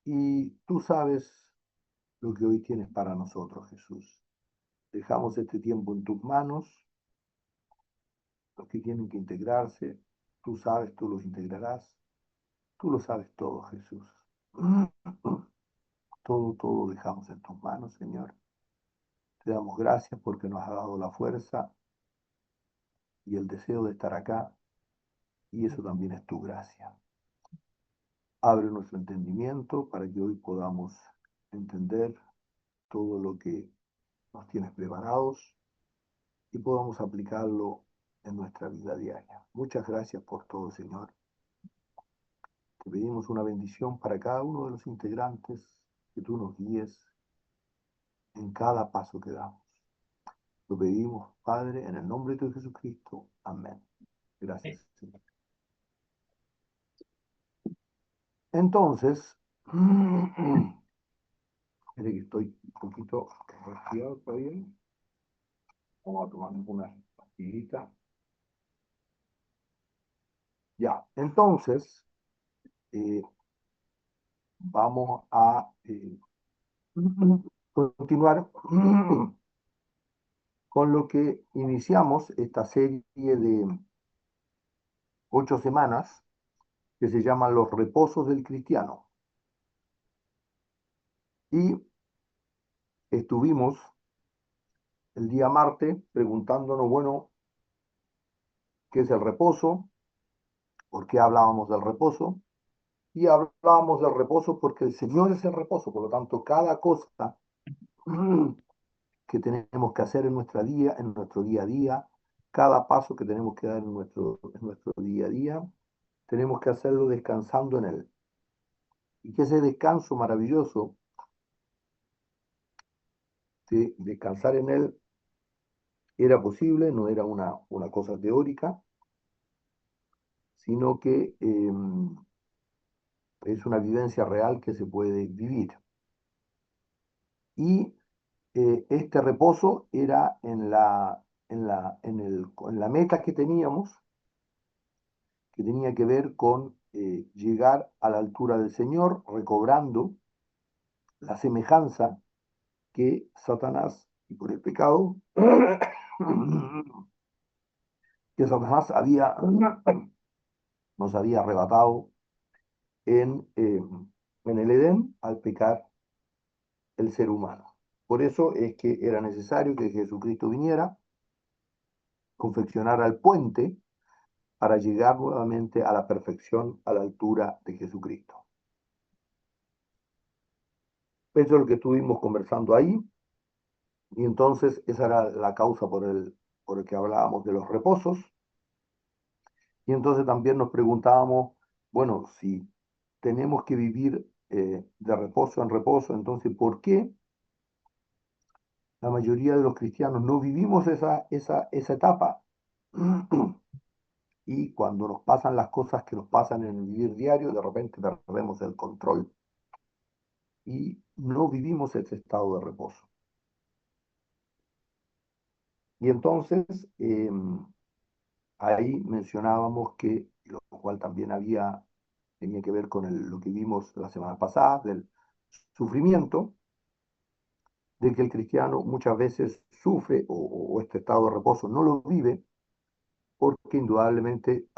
Y tú sabes lo que hoy tienes para nosotros, Jesús. Dejamos este tiempo en tus manos, los que tienen que integrarse. Tú sabes, tú los integrarás. Tú lo sabes todo, Jesús. Todo dejamos en tus manos, Señor. Te damos gracias porque nos has dado la fuerza y el deseo de estar acá, y eso también es tu gracia. Abre nuestro entendimiento para que hoy podamos entender todo lo que nos tienes preparados y podamos aplicarlo en nuestra vida diaria. Muchas gracias por todo, Señor. Te pedimos una bendición para cada uno de los integrantes, que tú nos guíes en cada paso que damos. Lo pedimos, Padre, en el nombre de Jesucristo. Amén. Gracias, Señor. Entonces, mire que estoy un poquito resfriado todavía. Vamos a tomar una pastillita. Ya, entonces, vamos a continuar con lo que iniciamos esta serie de 8 semanas que se llaman los reposos del cristiano. Y estuvimos el día martes preguntándonos, bueno, ¿qué es el reposo? ¿Por qué hablábamos del reposo? Y hablábamos del reposo porque el Señor es el reposo, por lo tanto, cada cosa que tenemos que hacer en nuestro día a día, cada paso que tenemos que dar en nuestro día a día, tenemos que hacerlo descansando en Él. Y que ese descanso maravilloso de descansar en Él era posible, no era una cosa teórica, sino que es una vivencia real que se puede vivir. Y este reposo era en la meta que teníamos, que tenía que ver con llegar a la altura del Señor, recobrando la semejanza que Satanás, y por el pecado, que Satanás nos había arrebatado en el Edén al pecar el ser humano. Por eso es que era necesario que Jesucristo viniera, confeccionara el puente para llegar nuevamente a la perfección, a la altura de Jesucristo. Eso es lo que estuvimos conversando ahí, y entonces esa era la causa por el que hablábamos de los reposos. Y entonces también nos preguntábamos, bueno, si tenemos que vivir de reposo en reposo, entonces ¿por qué la mayoría de los cristianos no vivimos esa etapa? Y cuando nos pasan las cosas que nos pasan en el vivir diario, de repente perdemos el control y no vivimos ese estado de reposo. Y entonces ahí mencionábamos que, lo cual también tenía que ver con lo que vimos la semana pasada, del sufrimiento, de que el cristiano muchas veces sufre o este estado de reposo no lo vive porque indudablemente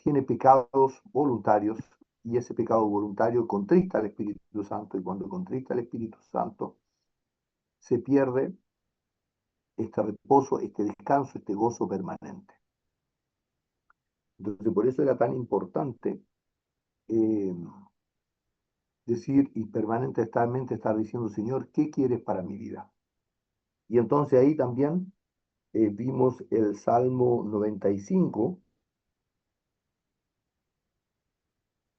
tiene pecados voluntarios, y ese pecado voluntario contrista al Espíritu Santo, y cuando contrista al Espíritu Santo se pierde este reposo, este descanso, este gozo permanente. Entonces por eso era tan importante eh, decir y permanentemente estar diciendo, Señor, ¿qué quieres para mi vida? Y entonces ahí también vimos el Salmo 95.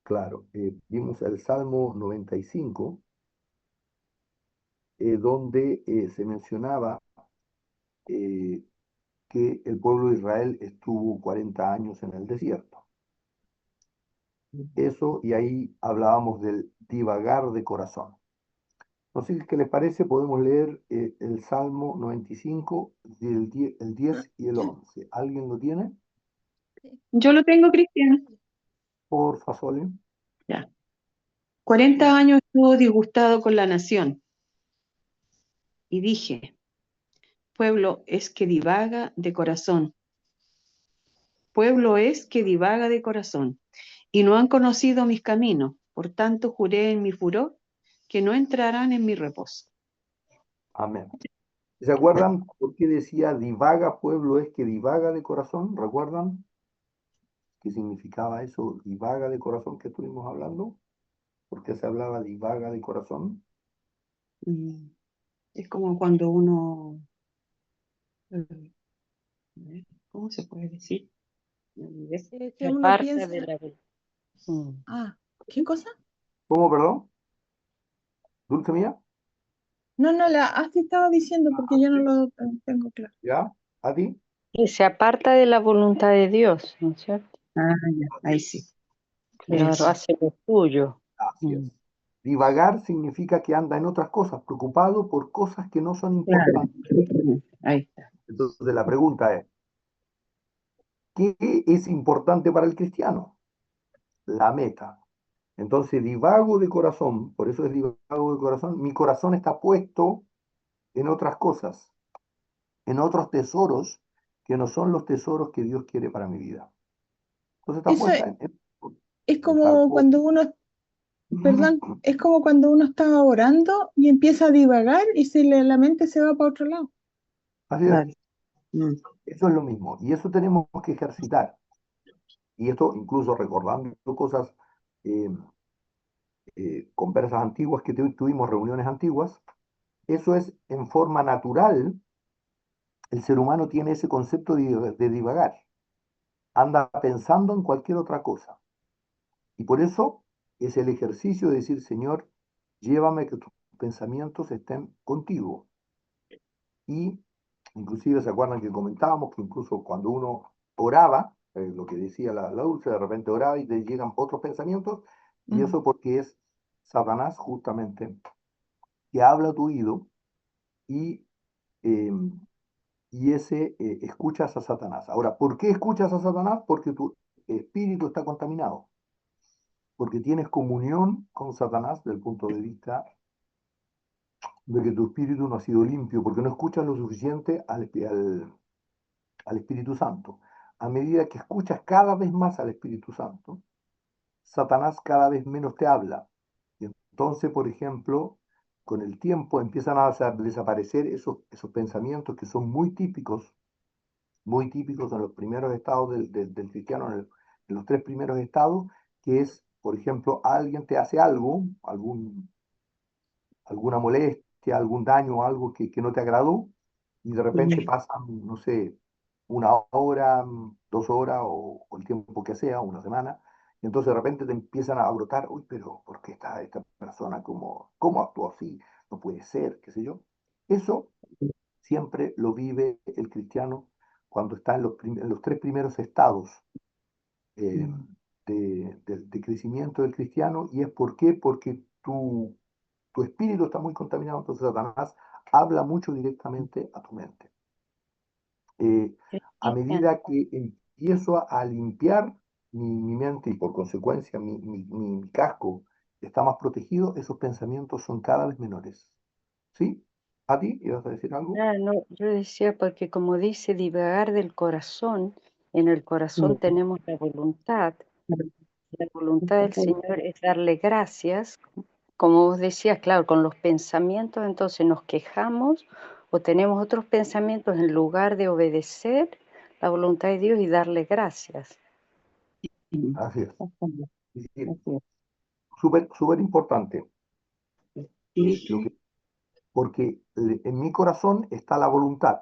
Claro, vimos el Salmo 95, donde se mencionaba eh, que el pueblo de Israel estuvo 40 años en el desierto. Eso, y ahí hablábamos del divagar de corazón. No sé qué les parece, podemos leer el Salmo 95, el 10 y el 11. ¿Alguien lo tiene? Yo lo tengo, Cristian. Por Sole. Ya. 40 años estuvo disgustado con la nación y dije, pueblo es que divaga de corazón, pueblo es que divaga de corazón, y no han conocido mis caminos, por tanto juré en mi furor que no entrarán en mi reposo. Amén. ¿Se acuerdan por qué decía divaga pueblo es que divaga de corazón? ¿Recuerdan qué significaba eso, divaga de corazón que estuvimos hablando? ¿Por qué se hablaba divaga de corazón? Mm, Es como cuando uno, eh, ¿cómo se puede decir? Me olvidé. Que Se uno aparta de piensa, la... Mm. ¿qué cosa? ¿Cómo, perdón? ¿Dulce mía? No, no, la has estado diciendo porque yo no lo tengo claro. ¿Ya? ¿A ti? Y se aparta de la voluntad de Dios, ¿no es cierto? Ya, ahí sí. Claro, Eso. hace lo suyo. Así Mm. es. Divagar significa que anda en otras cosas, preocupado por cosas que no son Claro. importantes. Ahí está. Entonces la pregunta es, ¿qué es importante para el cristiano? La meta. Entonces divago de corazón, por eso es divago de corazón, mi corazón está puesto en otras cosas, en otros tesoros que no son los tesoros que Dios quiere para mi vida. Entonces está Eso puesta es en tal como cosa. cuando uno, perdón, es como cuando uno está orando y empieza a divagar y la mente se va para otro lado. Así es, Claro. Mm, eso es lo mismo. Y eso tenemos que ejercitar. Y esto incluso recordando cosas, eh, conversas antiguas que tuvimos, reuniones antiguas, eso es en forma natural, el ser humano tiene ese concepto de divagar, anda pensando en cualquier otra cosa. Y por eso es el ejercicio de decir, Señor, llévame que tus pensamientos estén contigo. Y inclusive se acuerdan que comentábamos que incluso cuando uno oraba, lo que decía la Dulce, de repente oraba y te llegan otros pensamientos, y Mm. eso porque es Satanás justamente que habla a tu oído y, eh, y ese escuchas a Satanás. Ahora, ¿por qué escuchas a Satanás? Porque tu espíritu está contaminado, porque tienes comunión con Satanás desde el punto de vista de que tu espíritu no ha sido limpio, porque no escuchas lo suficiente al Espíritu Santo. A medida que escuchas cada vez más al Espíritu Santo, Satanás cada vez menos te habla. Y entonces, por ejemplo, con el tiempo empiezan a desaparecer esos pensamientos que son muy típicos en los primeros estados del cristiano, en los tres primeros estados, que es, por ejemplo, alguien te hace algo, alguna molestia, algún daño, algo que no te agradó, y de repente mm, pasan, no sé, una hora, 2 horas o el tiempo que sea, una semana, y entonces de repente te empiezan a brotar, uy, pero ¿por qué está esta persona cómo actuó así? No puede ser, qué sé yo. Eso siempre lo vive el cristiano cuando está en los tres primeros estados eh, mm, de crecimiento del cristiano, y es ¿por qué? Porque tu espíritu está muy contaminado, entonces Satanás habla mucho directamente a tu mente. Eh, a medida que empiezo a limpiar mi mente y por consecuencia mi casco está más protegido, esos pensamientos son cada vez menores. ¿Sí? ¿A ti ibas a decir algo? Ah, no, yo decía porque como dice divagar del corazón, en el corazón mm, tenemos la voluntad. La voluntad del Señor es darle gracias. Como vos decías, claro, con los pensamientos entonces nos quejamos o tenemos otros pensamientos en lugar de obedecer la voluntad de Dios y darle gracias. mm, Así es. Es decir, así es. súper, súper importante, lo Sí, que, porque en mi corazón está la voluntad.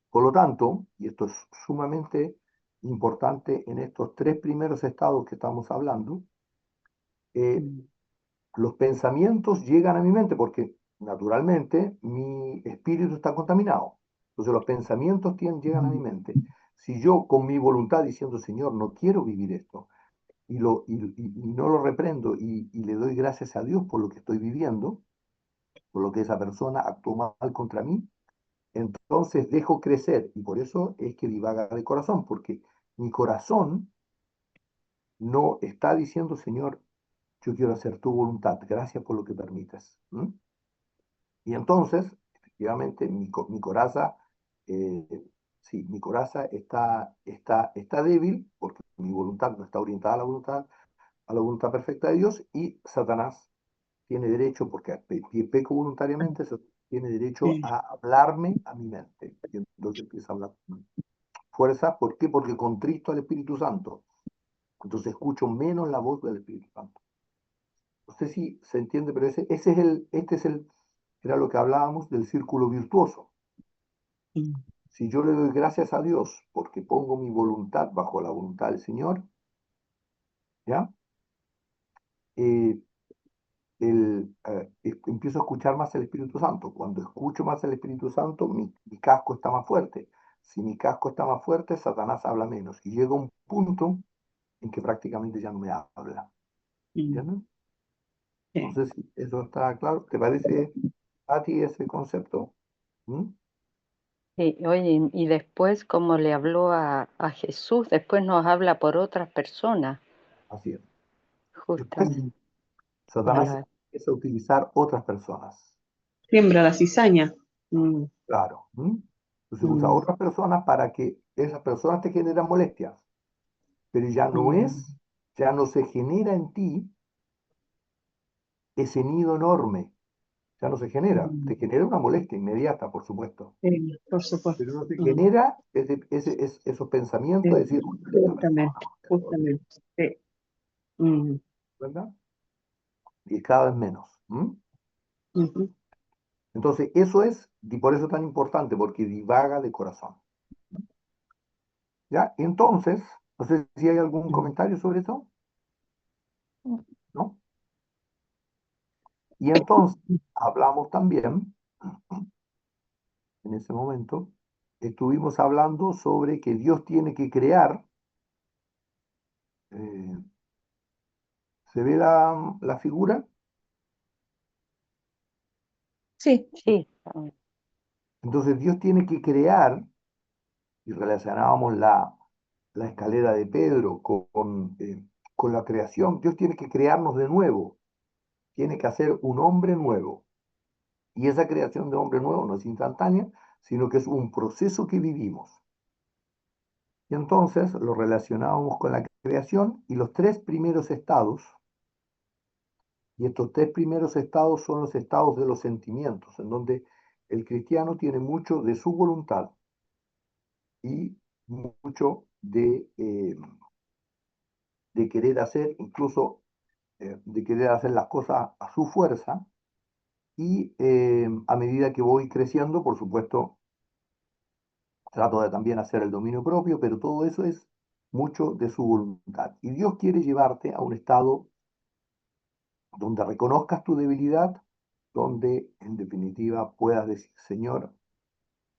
Por lo tanto, y esto es sumamente importante en estos tres primeros estados que estamos hablando, eh, mm, los pensamientos llegan a mi mente porque naturalmente mi espíritu está contaminado. Entonces los pensamientos llegan a mi mm, mente. Si yo con mi voluntad diciendo, Señor, no quiero vivir esto, y no lo reprendo y le doy gracias a Dios por lo que estoy viviendo, por lo que esa persona actuó mal contra mí, entonces dejo crecer. Y por eso es que divaga de corazón, porque mi corazón no está diciendo, Señor, yo quiero hacer tu voluntad, gracias por lo que permites. Y entonces, efectivamente, mi coraza, eh, sí, mi coraza está débil, porque mi voluntad no está orientada a la voluntad perfecta de Dios, y Satanás tiene derecho, porque peco voluntariamente, tiene derecho a hablarme a mi mente. Y entonces empieza a hablar con fuerza. ¿Por qué? Porque contristo al Espíritu Santo. Entonces escucho menos la voz del Espíritu Santo. No sé si se entiende, pero era lo que hablábamos del círculo virtuoso. Si yo le doy gracias a Dios porque pongo mi voluntad bajo la voluntad del Señor, ¿ya? Eh, empiezo a escuchar más el Espíritu Santo. Cuando escucho más el Espíritu Santo, mi casco está más fuerte. Si mi casco está más fuerte, Satanás habla menos. Y llega un punto en que prácticamente ya no me habla. ¿Entiendes? No sé si eso está claro. ¿Te parece a ti ese concepto? ¿Mm? Sí, oye, y después, como le habló a Jesús, después nos habla por otras personas, Así es. Después, justamente. Satanás empieza a utilizar otras personas. Siembra la cizaña. Claro. Entonces usa otras personas para que esas personas te generan molestias. Pero ya no se genera en ti ese nido enorme. Ya no se genera. Te genera una molestia inmediata, por supuesto. Sí, por supuesto. Pero no se genera esos pensamientos de Sí, decir, justamente, justamente. Sí. ¿verdad? Y cada vez menos. Ujú. Entonces, eso es, y por eso es tan importante, porque divaga de corazón. ¿Ya? Entonces, no sé si hay algún comentario sobre eso, ¿no? Y entonces, hablamos también, en ese momento, estuvimos hablando sobre que Dios tiene que crear, eh, ¿se ve la figura? Sí, Sí, Entonces, Dios tiene que crear, y relacionábamos la escalera de Pedro con la creación. Dios tiene que crearnos de nuevo, tiene que hacer un hombre nuevo. Y esa creación de hombre nuevo no es instantánea, sino que es un proceso que vivimos. Y entonces lo relacionábamos con la creación y los tres primeros estados, y estos tres primeros estados son los estados de los sentimientos, en donde el cristiano tiene mucho de su voluntad y mucho de querer hacer, incluso de querer hacer las cosas a su fuerza, y a medida que voy creciendo, por supuesto, trato de también hacer el dominio propio, pero todo eso es mucho de su voluntad. Y Dios quiere llevarte a un estado donde reconozcas tu debilidad, donde en definitiva puedas decir, Señor,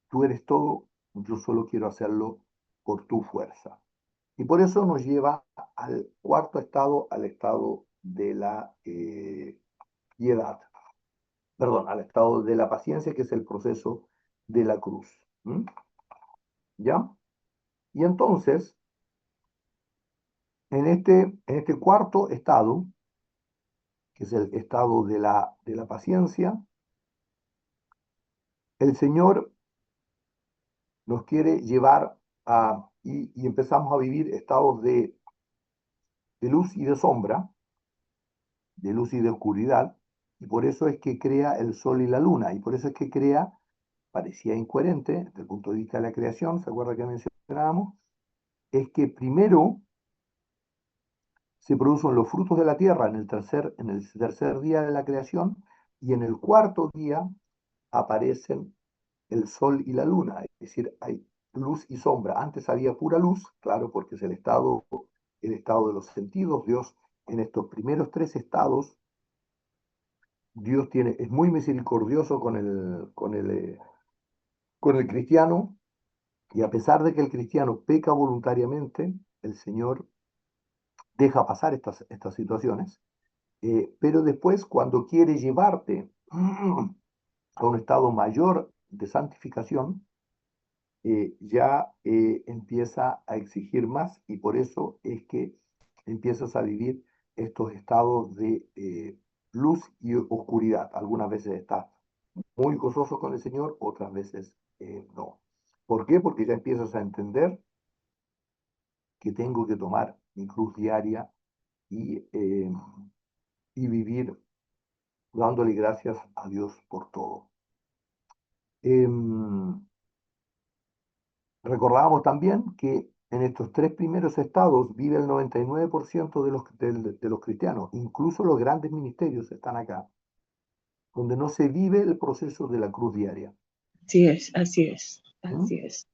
tú eres todo, yo solo quiero hacerlo por tu fuerza. Y por eso nos lleva al cuarto estado, al estado de la piedad, perdón, al estado de la paciencia, que es el proceso de la cruz. ¿Ya? Y entonces, en este cuarto estado, que es el estado de la paciencia, el Señor nos quiere llevar y empezamos a vivir estados de luz y de sombra, de luz y de oscuridad, y por eso es que crea el sol y la luna, y por eso es que crea, parecía incoherente desde el punto de vista de la creación, ¿se acuerda que mencionábamos? Es que primero se producen los frutos de la tierra en el tercer día de la creación, y en el cuarto día aparecen el sol y la luna, es decir, hay luz y sombra. Antes había pura luz, claro, porque es el estado de los sentidos. Dios, en estos primeros tres estados, Dios es muy misericordioso con el cristiano, y a pesar de que el cristiano peca voluntariamente, el Señor deja pasar estas situaciones, pero después, cuando quiere llevarte a un estado mayor de santificación, ya empieza a exigir más, y por eso es que empiezas a vivir estos estados de luz y oscuridad. Algunas veces estás muy gozoso con el Señor, otras veces no. ¿Por qué? Porque ya empiezas a entender que tengo que tomar mi cruz diaria y, eh, y vivir dándole gracias a Dios por todo. Recordábamos también que en estos tres primeros estados vive el 99% de los cristianos, incluso los grandes ministerios están acá, donde no se vive el proceso de la cruz diaria. Así es, así es, ¿Mm? así es.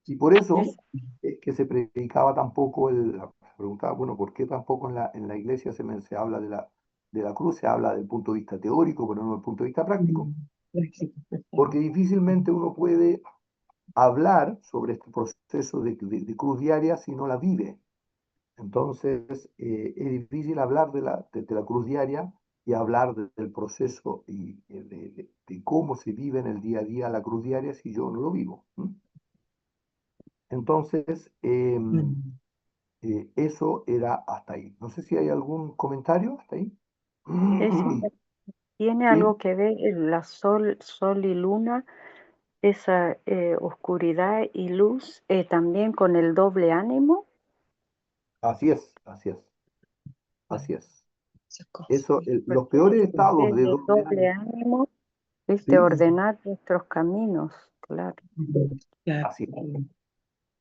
Y por eso Es- es que se predicaba tampoco, se preguntaba, bueno, ¿por qué tampoco en la iglesia se habla de la cruz? Se habla del punto de vista teórico, pero no del punto de vista práctico. Porque difícilmente uno puede hablar sobre este proceso de cruz diaria si no la vive. Entonces, es difícil hablar de la cruz diaria y hablar del proceso y de cómo se vive en el día a día la cruz diaria si yo no lo vivo. ¿Mm? Entonces, eso era hasta ahí. No sé si hay algún comentario hasta ahí. es- Tiene Sí, algo que ver la sol y luna, esa oscuridad y luz, también con el doble ánimo. así es, así es, así es. Esas cosas. Eso, los Porque peores en estados vez de de doble doble ánimo, ánimo, es de sí, ordenar nuestros caminos, claro. Claro. así es.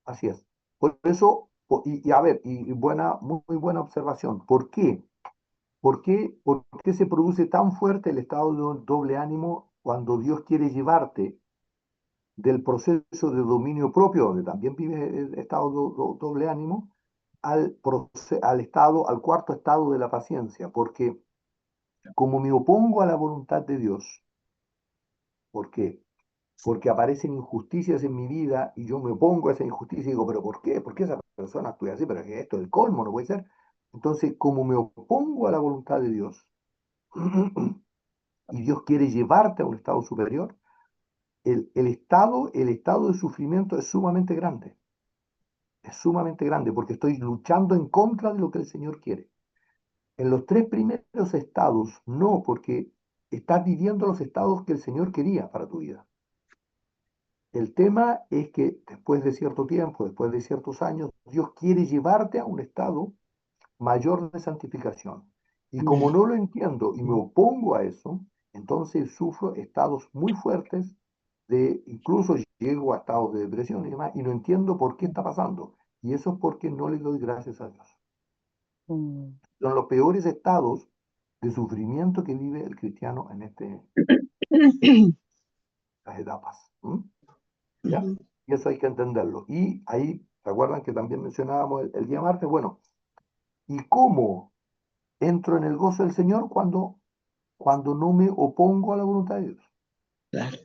Así es. Por eso, y a ver, y buena, muy buena observación. ¿Por qué? ¿Por qué se produce tan fuerte el estado de doble ánimo cuando Dios quiere llevarte del proceso de dominio propio, donde también vive el estado doble ánimo, al estado, al cuarto estado de la paciencia? Porque como me opongo a la voluntad de Dios, ¿por qué? Porque aparecen injusticias en mi vida y yo me opongo a esa injusticia y digo, pero ¿por qué? ¿Por qué esa persona actúa así? Pero es que esto es el colmo, no puede ser. Entonces, como me opongo a la voluntad de Dios y Dios quiere llevarte a un estado superior, el estado de sufrimiento es sumamente grande porque estoy luchando en contra de lo que el Señor quiere. En los tres primeros estados, no, porque estás viviendo los estados que el Señor quería para tu vida. El tema es que después de cierto tiempo, después de ciertos años, Dios quiere llevarte a un estado mayor de santificación. Y como no lo entiendo y me opongo a eso, entonces sufro estados muy fuertes incluso llego a estados de depresión y demás, y no entiendo por qué está pasando. Y eso es porque no le doy gracias a Dios. Mm. Son los peores estados de sufrimiento que vive el cristiano en estas etapas. ¿Mm? ¿Ya? Y eso hay que entenderlo. Y ahí, ¿se acuerdan que también mencionábamos el día martes? Bueno, ¿y cómo entro en el gozo del Señor cuando no me opongo a la voluntad de Dios? Claro.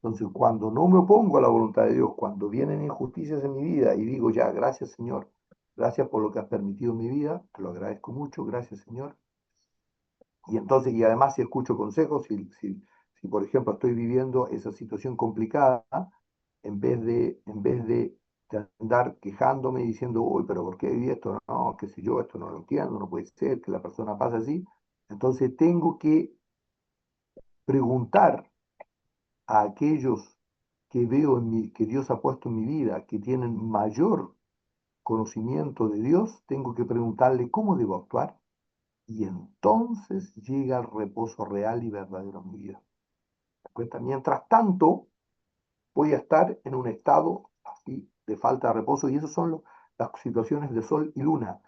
Entonces, cuando no me opongo a la voluntad de Dios, cuando vienen injusticias en mi vida y digo, ya, gracias Señor, gracias por lo que has permitido en mi vida, te lo agradezco mucho, gracias Señor. Y entonces, y además si escucho consejos, si por ejemplo estoy viviendo esa situación complicada, en vez de andar quejándome y diciendo, uy, pero ¿por qué viví esto? No, qué sé yo, esto no lo entiendo, no puede ser que la persona pase así. Entonces tengo que preguntar a aquellos que veo que Dios ha puesto en mi vida, que tienen mayor conocimiento de Dios, tengo que preguntarle cómo debo actuar y entonces llega el reposo real y verdadero en mi vida. ¿Te das cuenta? Mientras tanto, voy a estar en un estado así de falta de reposo y esas son las situaciones de sol y luna,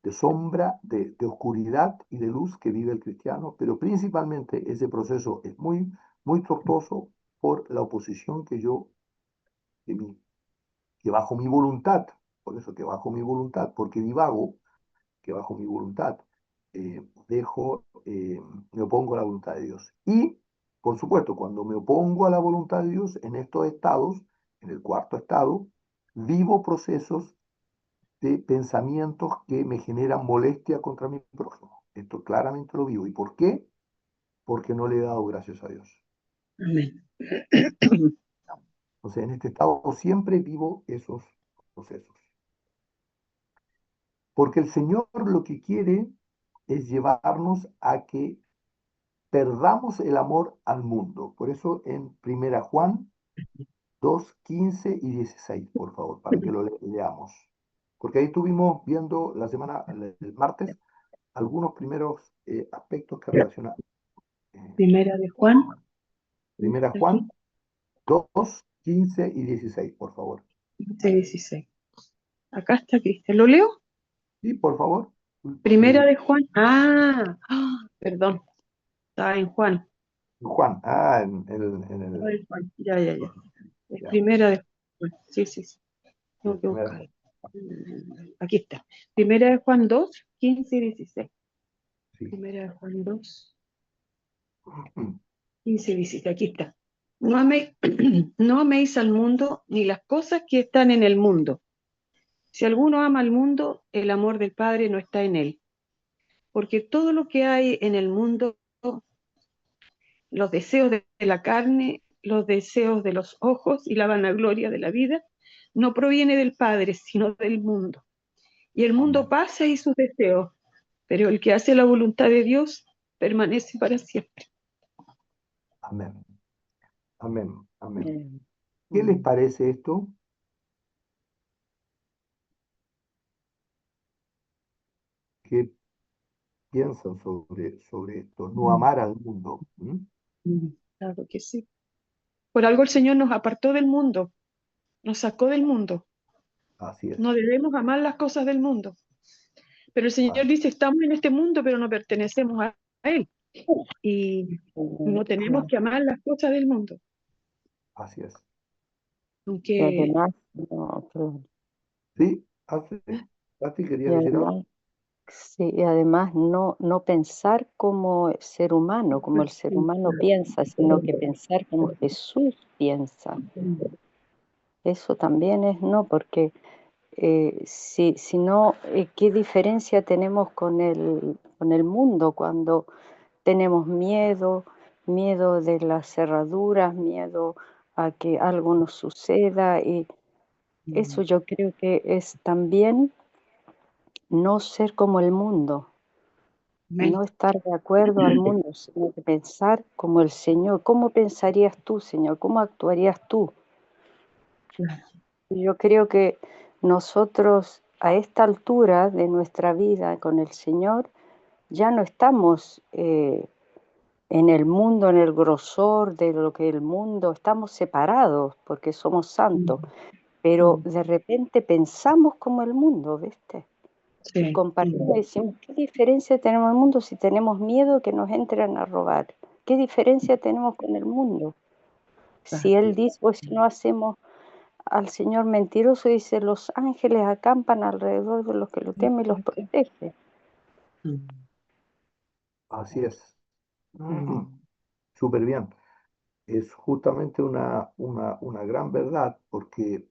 de sombra, de oscuridad y de luz que vive el cristiano, pero principalmente ese proceso es muy, muy tortuoso por la oposición que, mi- que bajo mi voluntad, por eso que bajo mi voluntad, porque divago, que bajo mi voluntad me opongo a la voluntad de Dios. Y, por supuesto, cuando me opongo a la voluntad de Dios en estos estados, en el cuarto estado, vivo procesos de pensamientos que me generan molestia contra mi prójimo. Esto claramente lo vivo. ¿Y por qué? Porque no le he dado gracias a Dios. Amén. Entonces, en este estado siempre vivo esos procesos. Porque el Señor lo que quiere es llevarnos a que perdamos el amor al mundo. Por eso en 1 Juan 2, 15 y 16, por favor, para que lo leamos. Porque ahí estuvimos viendo el martes, algunos primeros aspectos que relacionan. Primera de Juan. 1 Juan 2, 15 y 16, por favor. 16. Acá está Cristian. ¿Lo leo? Sí, por favor. Primera de Juan. Perdón. Estaba en Juan. Juan, Estaba en Juan. Ya. Es ya, primera de Juan. Sí. Tengo que primera. buscar. Aquí está. Primera de Juan 2, 15 y 16. Sí. Primera de Juan 2, 15 y 16. Aquí está. No améis, no améis al mundo ni las cosas que están en el mundo. Si alguno ama al mundo, el amor del Padre no está en él. Porque todo lo que hay en el mundo, los deseos de la carne, los deseos de los ojos y la vanagloria de la vida, no proviene del Padre, sino del mundo. Y el mundo Amén. pasa y sus deseos, pero el que hace la voluntad de Dios permanece para siempre. Amén. Amén. Amén. Bien. ¿Qué les parece esto? ¿Qué piensan sobre esto? No amar al mundo. Claro que sí. Por algo el Señor nos apartó del mundo, nos sacó del mundo. Así es. No debemos amar las cosas del mundo. Pero el Señor Así, dice, estamos en este mundo, pero no pertenecemos a Él. Y no tenemos Claro. que amar las cosas del mundo. así es. Y Aunque además, no, perdón. ¿Sí? Ati, ¿querías Y decir algo? además, sí, y además no pensar como ser humano, como el ser humano piensa, sino que pensar como Jesús piensa. Eso también es no, porque si no, ¿qué diferencia tenemos con el mundo cuando tenemos miedo de las cerraduras, miedo a que algo nos suceda? Y eso yo creo que es también no ser como el mundo, no estar de acuerdo al mundo, sino que pensar como el Señor. ¿Cómo pensarías tú, Señor? ¿Cómo actuarías tú? Yo creo que nosotros a esta altura de nuestra vida con el Señor ya no estamos en el mundo, en el grosor de lo que el mundo, estamos separados porque somos santos, pero de repente pensamos como el mundo, ¿viste? Y sí, compartimos y decimos, ¿qué diferencia tenemos en el mundo si tenemos miedo que nos entren a robar? ¿Qué diferencia tenemos con el mundo? Si Él dice, pues si no hacemos al Señor mentiroso, dice, los ángeles acampan alrededor de los que lo temen y los protege. Así es. Súper bien. Es justamente una gran verdad porque,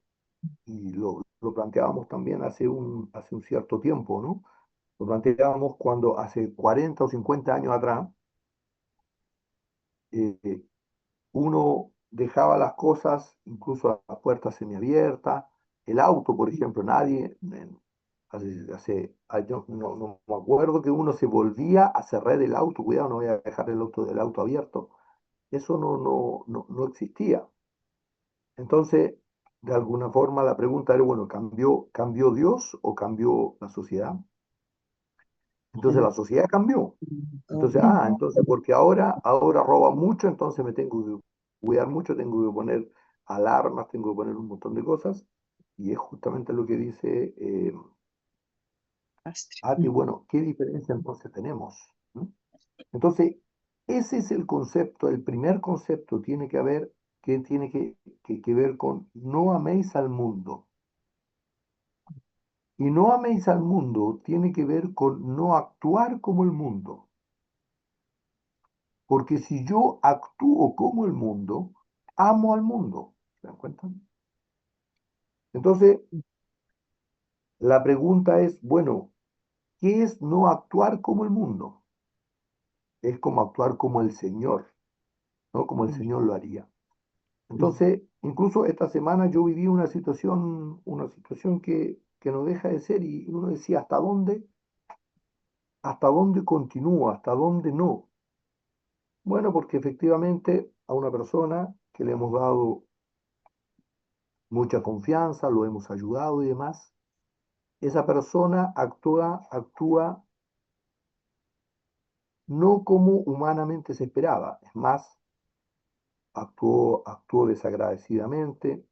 y lo planteábamos también hace un cierto tiempo, ¿no? Lo planteábamos cuando hace 40 o 50 años atrás, eh, uno dejaba las cosas, incluso las puertas semiabiertas, el auto, por ejemplo, hace años, no me acuerdo que uno se volvía a cerrar el auto, cuidado, no voy a dejar el auto abierto. Eso no existía. Entonces, de alguna forma la pregunta era, bueno, ¿cambió Dios o cambió la sociedad? Entonces la sociedad cambió. Entonces, entonces porque ahora roban mucho, entonces me tengo que cuidar mucho, tengo que poner alarmas, tengo que poner un montón de cosas. Y es justamente lo que dice Ati, bueno, ¿qué diferencia entonces tenemos? ¿Mm? Entonces, ese es el concepto, el primer concepto tiene que ver con no améis al mundo. Y no améis al mundo tiene que ver con no actuar como el mundo. Porque si yo actúo como el mundo, amo al mundo. ¿Se dan cuenta? Entonces, la pregunta es, bueno, ¿qué es no actuar como el mundo? Es como actuar como el Señor, ¿no? Como el Señor lo haría. Entonces, incluso esta semana yo viví una situación que no deja de ser, y uno decía, hasta dónde continúa, hasta dónde no? Bueno, porque efectivamente a una persona que le hemos dado mucha confianza, lo hemos ayudado y demás, esa persona actúa no como humanamente se esperaba, es más, actuó desagradecidamente,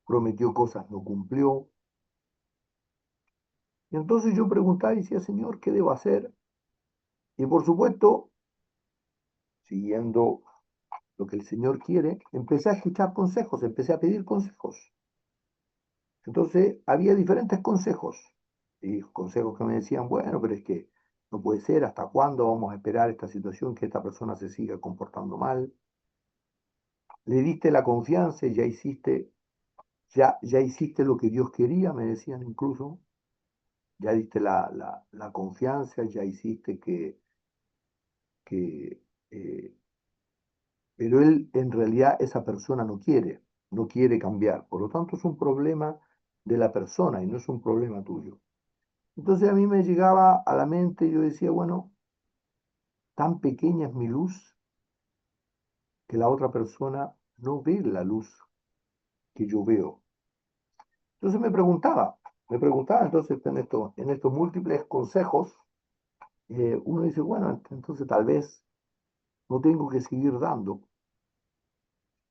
prometió cosas, no cumplió. Y entonces yo preguntaba y decía, Señor, ¿qué debo hacer? Y por supuesto, siguiendo lo que el Señor quiere, empecé a escuchar consejos, empecé a pedir consejos. Entonces, había diferentes consejos, y consejos que me decían, bueno, pero es que no puede ser, ¿hasta cuándo vamos a esperar esta situación, que esta persona se siga comportando mal? Le diste la confianza y ya hiciste lo que Dios quería, me decían incluso, ya diste la confianza, ya hiciste que pero él en realidad esa persona no quiere cambiar. Por lo tanto, es un problema de la persona y no es un problema tuyo. Entonces a mí me llegaba a la mente, yo decía, bueno, tan pequeña es mi luz que la otra persona no ve la luz que yo veo. Entonces me preguntaba entonces en estos múltiples consejos, uno dice, bueno, entonces tal vez no tengo que seguir dando.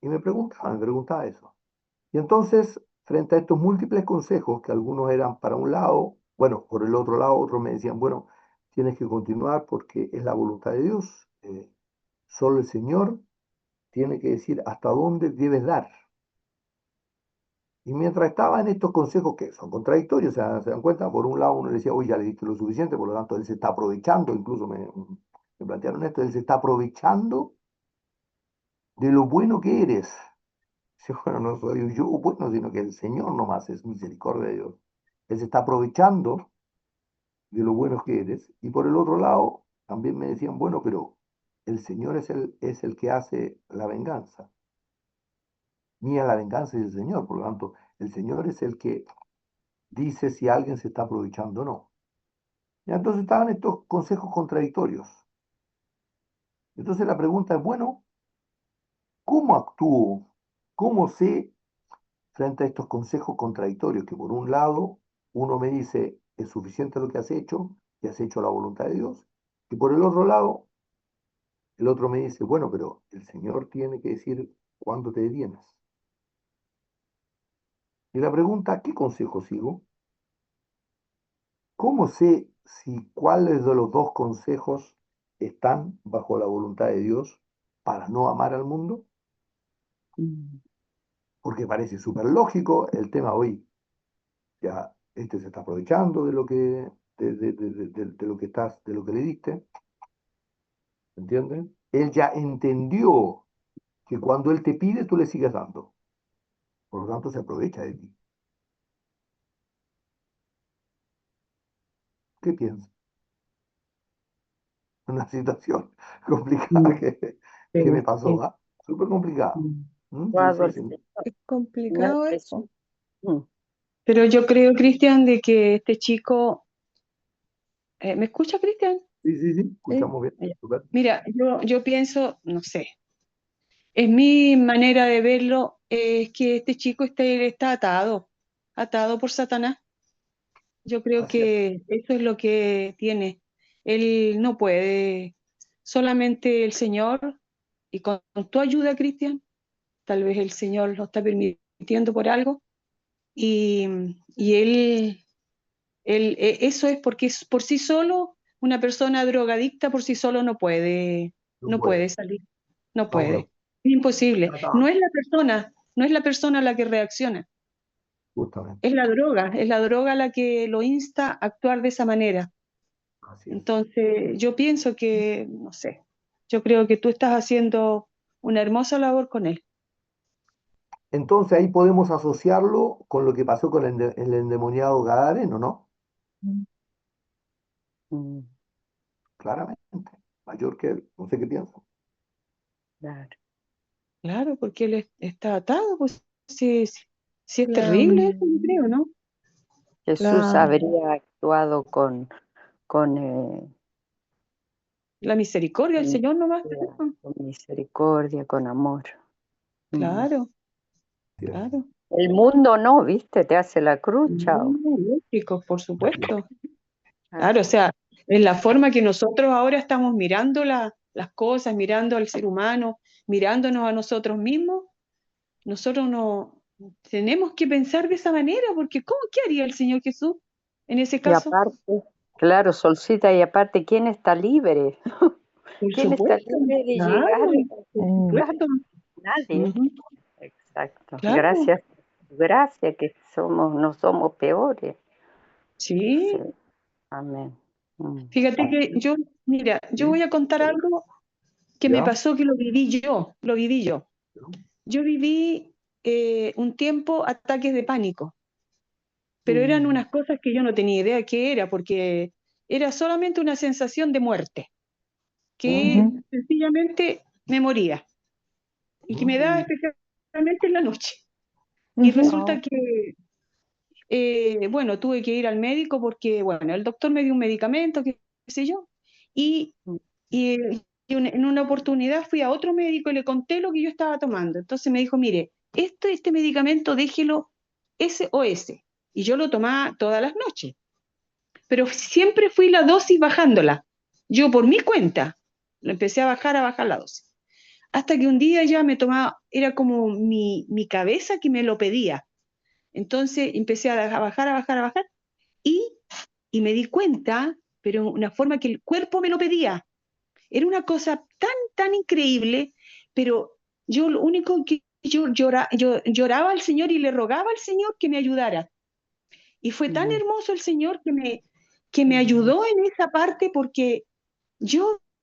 Y me preguntaba eso. Y entonces, frente a estos múltiples consejos, que algunos eran para un lado, bueno, por el otro lado, otros me decían, bueno, tienes que continuar porque es la voluntad de Dios. Solo el Señor tiene que decir hasta dónde debes dar. Y mientras estaba en estos consejos que son contradictorios, ¿se dan cuenta? Por un lado uno le decía, oye, ya le diste lo suficiente, por lo tanto él se está aprovechando, incluso me plantearon esto, él se está aprovechando de lo bueno que eres. Sí, bueno, no soy yo bueno, sino que el Señor nomás es misericordia de Dios. Él se está aprovechando de lo bueno que eres. Y por el otro lado, también me decían, bueno, pero el Señor es el que hace la venganza. Mía la venganza y el Señor. Por lo tanto, el Señor es el que dice si alguien se está aprovechando o no. Y entonces estaban estos consejos contradictorios. Entonces la pregunta es, bueno, ¿cómo actúo? ¿Cómo sé frente a estos consejos contradictorios? Que por un lado uno me dice, es suficiente lo que has hecho, y has hecho la voluntad de Dios. Y por el otro lado, el otro me dice, bueno, pero el Señor tiene que decir cuándo te detienes. Y la pregunta, ¿qué consejo sigo? ¿Cómo sé si cuáles de los dos consejos están bajo la voluntad de Dios para no amar al mundo? Mm. Porque parece súper lógico el tema hoy. Ya este se está aprovechando de lo que de lo que le diste, ¿entienden? Él ya entendió que cuando él te pide, tú le sigues dando. Por lo tanto, se aprovecha de ti. ¿Qué piensas? Una situación complicada Mm. que me Sí, pasó, sí. ¿ah? Súper complicada. Mm. Sí, Guado sí, al sí. Señor. Es Una complicado expresión. eso. Mm. Pero yo creo, Cristian, de que este chico, ¿me escucha, Cristian? Sí, sí, sí. Sí. Escuchamos bien. Ya. Súper. Mira, yo pienso, no sé, es mi manera de verlo, es que este chico está atado por Satanás. Yo creo Así es. que eso es lo que tiene. Él no puede, solamente el Señor, y con tu ayuda, Cristian, tal vez el Señor lo está permitiendo por algo, y, y eso es porque por sí solo, una persona drogadicta por sí solo no puede, No no puede puede. salir, no Estamos de puede. acuerdo. Es imposible. Está No es la persona la que reacciona, justamente. es la droga la que lo insta a actuar de esa manera. Así es. Entonces, yo pienso que, no sé, yo creo que tú estás haciendo una hermosa labor con él. Entonces ahí podemos asociarlo con lo que pasó con el endemoniado Gadareno, ¿no? Mm. Claramente. Mayor que él. No sé qué pienso. Claro. Claro, porque él está atado, pues sí, sí, sí es Claro. terrible eso, yo creo, ¿no? Jesús La, habría actuado La misericordia del con, Señor nomás tenemos. con misericordia, con amor. Mm. Claro, Cierto. claro. El mundo no, ¿viste? Te hace la cruz, chao. Lógico, por supuesto. Ah, Claro, o sea, en la forma que nosotros ahora estamos mirando las cosas, mirando al ser humano, mirándonos a nosotros mismos, nosotros no tenemos que pensar de esa manera, porque ¿qué haría el Señor Jesús en ese Y caso? aparte, claro, Solcita, y aparte, ¿quién está libre? Por ¿Quién está supuesto, libre de llegar? claro, por mm, supuesto. Nadie. Ujú, Exacto. claro, Gracias, gracias que no somos peores. Sí, sí. amén. Mm. Fíjate que mira, yo ¿Sí? voy a contar algo que me ¿Ya? pasó, que lo viví yo. Yo viví un tiempo ataques de pánico, pero eran Mm. unas cosas que yo no tenía idea qué era, porque era solamente una sensación de muerte, que ujú, sencillamente me moría y que me daba ¿Mm? especialmente en la noche. Y ujú, resulta que, bueno, tuve que ir al médico porque, bueno, el doctor me dio un medicamento, qué sé yo, y, Mm. y, en una oportunidad fui a otro médico y le conté lo que yo estaba tomando. Entonces me dijo, mire, este medicamento déjelo ese o ese. Y yo lo tomaba todas las noches, pero siempre fui la dosis bajándola. Yo por mi cuenta, lo empecé a bajar la dosis. Hasta que un día ya me tomaba, era como mi cabeza que me lo pedía. Entonces empecé a bajar, a bajar, a bajar, y, y me di cuenta, pero una forma que el cuerpo me lo pedía. Era una cosa tan, tan increíble, pero yo lo único que yo lloraba al Señor y le rogaba al Señor que me ayudara. Y fue tan Mm. hermoso el Señor que me ayudó en esa parte porque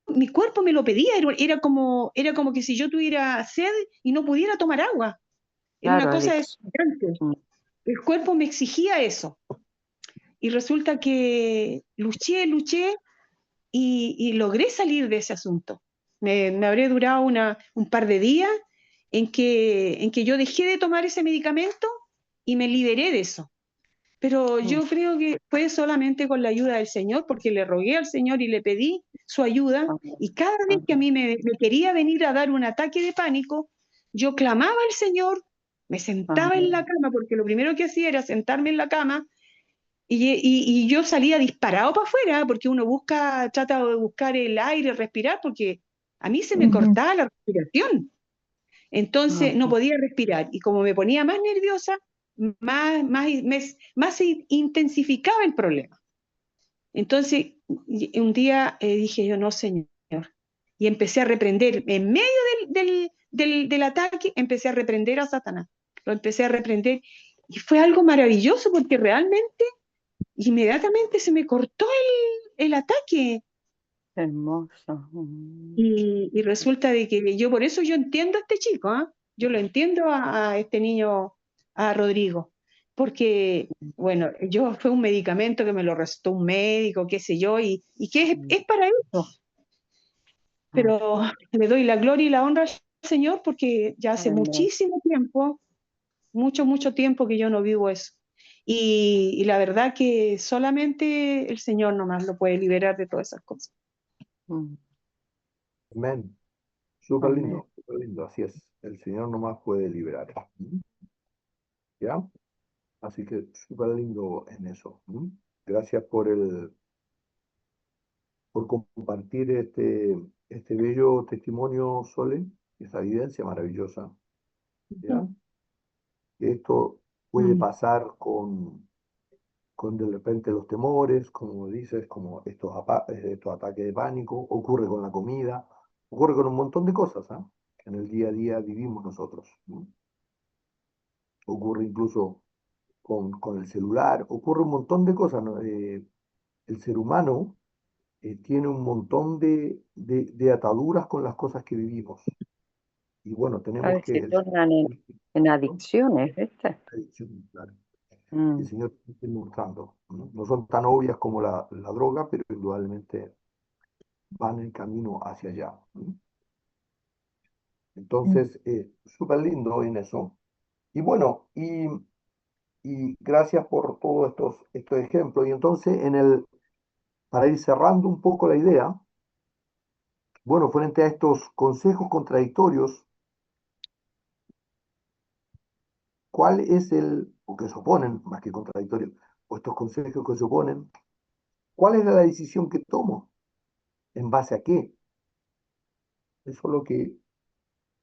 mi cuerpo me lo pedía, era como que si yo tuviera sed y no pudiera tomar agua. Era una Claro, cosa adicción. desesperante. Mm. El cuerpo me exigía eso. Y resulta que luché y logré salir de ese asunto. Me habré durado un par de días en que yo dejé de tomar ese medicamento y me liberé de eso. Pero Mm. yo creo que fue solamente con la ayuda del Señor, porque le rogué al Señor y le pedí su ayuda, Amén. y cada vez que a Amén. mí me quería venir a dar un ataque de pánico, yo clamaba al Señor, me sentaba en la Amén. cama, porque lo primero que hacía era sentarme en la cama, y yo salía disparado para afuera, porque uno trata de buscar el aire, respirar, porque a mí se me ujú, cortaba la respiración. Entonces no Amén. podía respirar, y como me ponía más nerviosa, más se intensificaba el problema. Entonces un día dije yo, no, Señor, y empecé a reprender, en medio del ataque, empecé a reprender a Satanás, lo empecé a reprender, y fue algo maravilloso porque realmente inmediatamente se me cortó el ataque. Hermoso. Mm. Y resulta de que por eso yo entiendo a este chico, ¿ah? Yo lo entiendo a este niño, a Rodrigo, porque, bueno, fue un medicamento que me lo recetó un médico, qué sé yo, y que es para eso, Mm. pero le doy la gloria y la honra al Señor porque ya hace Amén. muchísimo tiempo, mucho, mucho tiempo que yo no vivo eso. Y la verdad que solamente el Señor nomás lo puede liberar de todas esas cosas. Mm. Amén. Amén. súper lindo, así es. El Señor nomás puede liberar. ¿Mm? ¿Ya? Así que súper lindo en eso. ¿Mm? Gracias por compartir este bello testimonio, Sole, esa evidencia maravillosa. ¿Ya? Que esto puede Mm. pasar con de repente los temores, como dices, como estos ataques de pánico, ocurre con la comida, ocurre con un montón de cosas, ¿ah? Que en el día a día vivimos nosotros. ¿No? Ocurre incluso con el celular, ocurre un montón de cosas, ¿no? El ser humano tiene un montón de ataduras con las cosas que vivimos. Y bueno, tenemos Claro, que... se tornan en ¿no? adicciones, ¿viste? Adicción, claro. El Mm. Señor está mostrando. ¿No? No son tan obvias como la droga, pero indudablemente van en camino hacia allá. ¿No? mm, Entonces, súper lindo en eso. Y bueno, Y gracias por todos estos ejemplos. Y entonces, para ir cerrando un poco la idea, bueno, frente a estos consejos contradictorios, ¿cuál es o que se oponen, más que contradictorios, o estos consejos que se oponen, cuál es la decisión que tomo? ¿En base a qué? Eso es lo que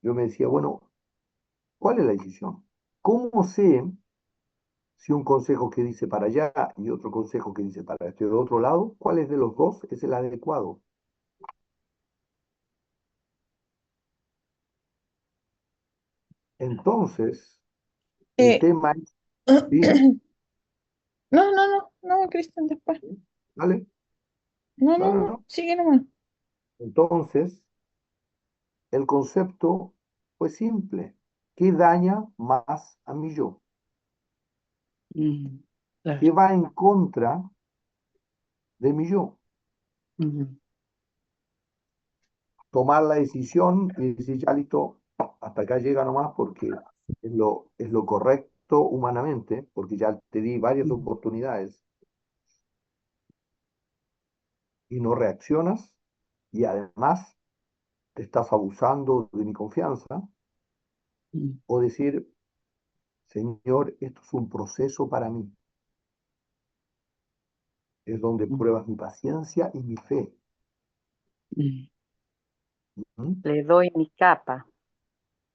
yo me decía, bueno, ¿cuál es la decisión? ¿Cómo sé si un consejo que dice para allá y otro consejo que dice para este otro lado, cuál es de los dos es el adecuado? Entonces, el Eh, tema es, ¿sí? no, Cristian, después. ¿Vale? No. Sigue nomás. Entonces, el concepto fue simple. ¿Qué daña más a mi yo? Claro. ¿Qué va en contra de mi yo? Tomar la decisión y decir, ya listo, hasta acá llega nomás porque es lo correcto humanamente, porque ya te di varias oportunidades y no reaccionas y además te estás abusando de mi confianza, o decir, Señor, esto es un proceso para mí, es donde pruebas mi paciencia y mi fe. ¿Mm? Le doy mi capa.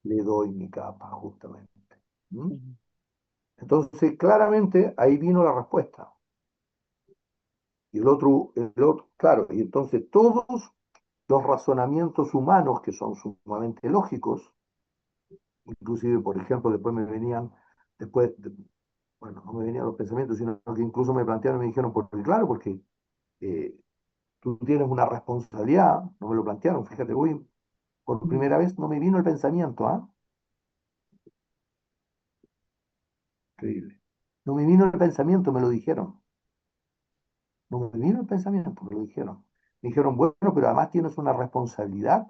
Le doy mi capa, justamente. ¿Mm? Entonces, claramente, ahí vino la respuesta. Y el otro, claro, y entonces todos los razonamientos humanos que son sumamente lógicos, inclusive, por ejemplo, bueno, no me venían los pensamientos, sino que incluso me plantearon y me dijeron, porque claro, porque eh, tú tienes una responsabilidad, no me lo plantearon, fíjate, hoy por primera vez no me vino el pensamiento, ¿ah? Increíble. No me vino el pensamiento, me lo dijeron. No me vino el pensamiento, me lo dijeron. Me dijeron, bueno, pero además tienes una responsabilidad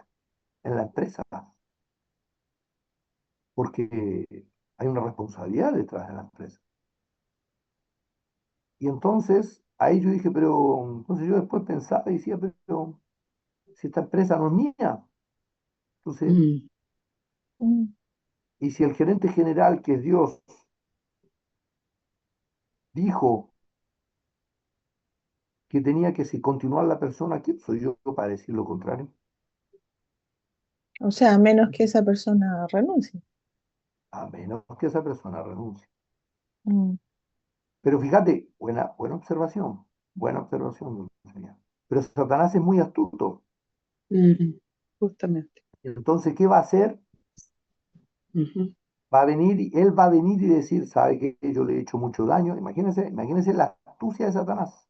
en la empresa, porque hay una responsabilidad detrás de la empresa. Y entonces, ahí yo dije, pero, entonces yo después pensaba y decía, pero si esta empresa no es mía, entonces, Mm. y si el gerente general, que es Dios, dijo que tenía que si continuar la persona, ¿quién soy yo para decir lo contrario? O sea, a menos que esa persona renuncie. A menos que esa persona renuncie. Mm. Pero fíjate, buena observación, señor. Pero Satanás es muy astuto. Justamente. Entonces, ¿qué va a hacer? Él va a venir y decir, ¿sabe que yo le he hecho mucho daño? Imagínense la astucia de Satanás.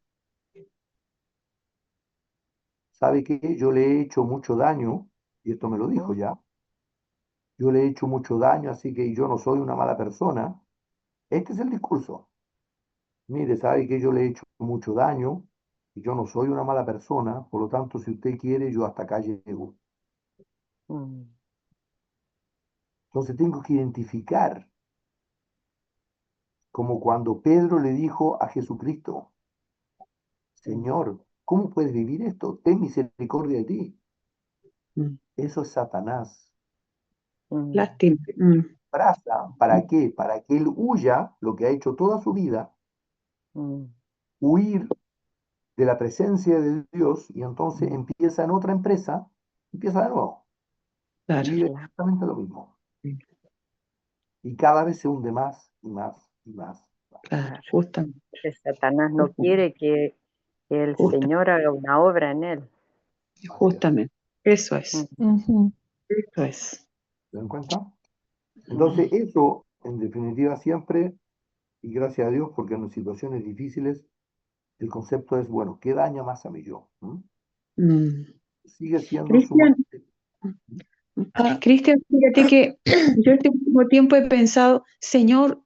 ¿Sabe que yo le he hecho mucho daño? Y esto me lo dijo ya. Yo le he hecho mucho daño, así que yo no soy una mala persona. Este es el discurso. Mire, sabe que yo le he hecho mucho daño y yo no soy una mala persona, por lo tanto, si usted quiere, yo hasta acá llego. Mm. Entonces tengo que identificar, como cuando Pedro le dijo a Jesucristo, Señor, ¿cómo puedes vivir esto? Ten misericordia de ti. Eso es Satanás. Mm. Lástima. Disfraza, ¿para qué? Para que él huya lo que ha hecho toda su vida, Mm. huir de la presencia de Dios y entonces empieza en otra empresa, empieza de nuevo y Claro. vive Claro. exactamente lo mismo. Y cada vez se hunde más y más y más. Claro, justamente. Que Satanás no quiere que el Justa- Señor haga una obra en él. Así es. Justamente. Eso Mm. es. Ujú. Eso es. ¿Se dan cuenta? Entonces, eso, en definitiva, siempre, y gracias a Dios, porque en situaciones difíciles, el concepto es, bueno, ¿qué daña más a mi yo? ¿Mm? Mm. Sigue siendo Cristian, sumamente... Ah, Cristian, fíjate que yo este último tiempo he pensado, Señor,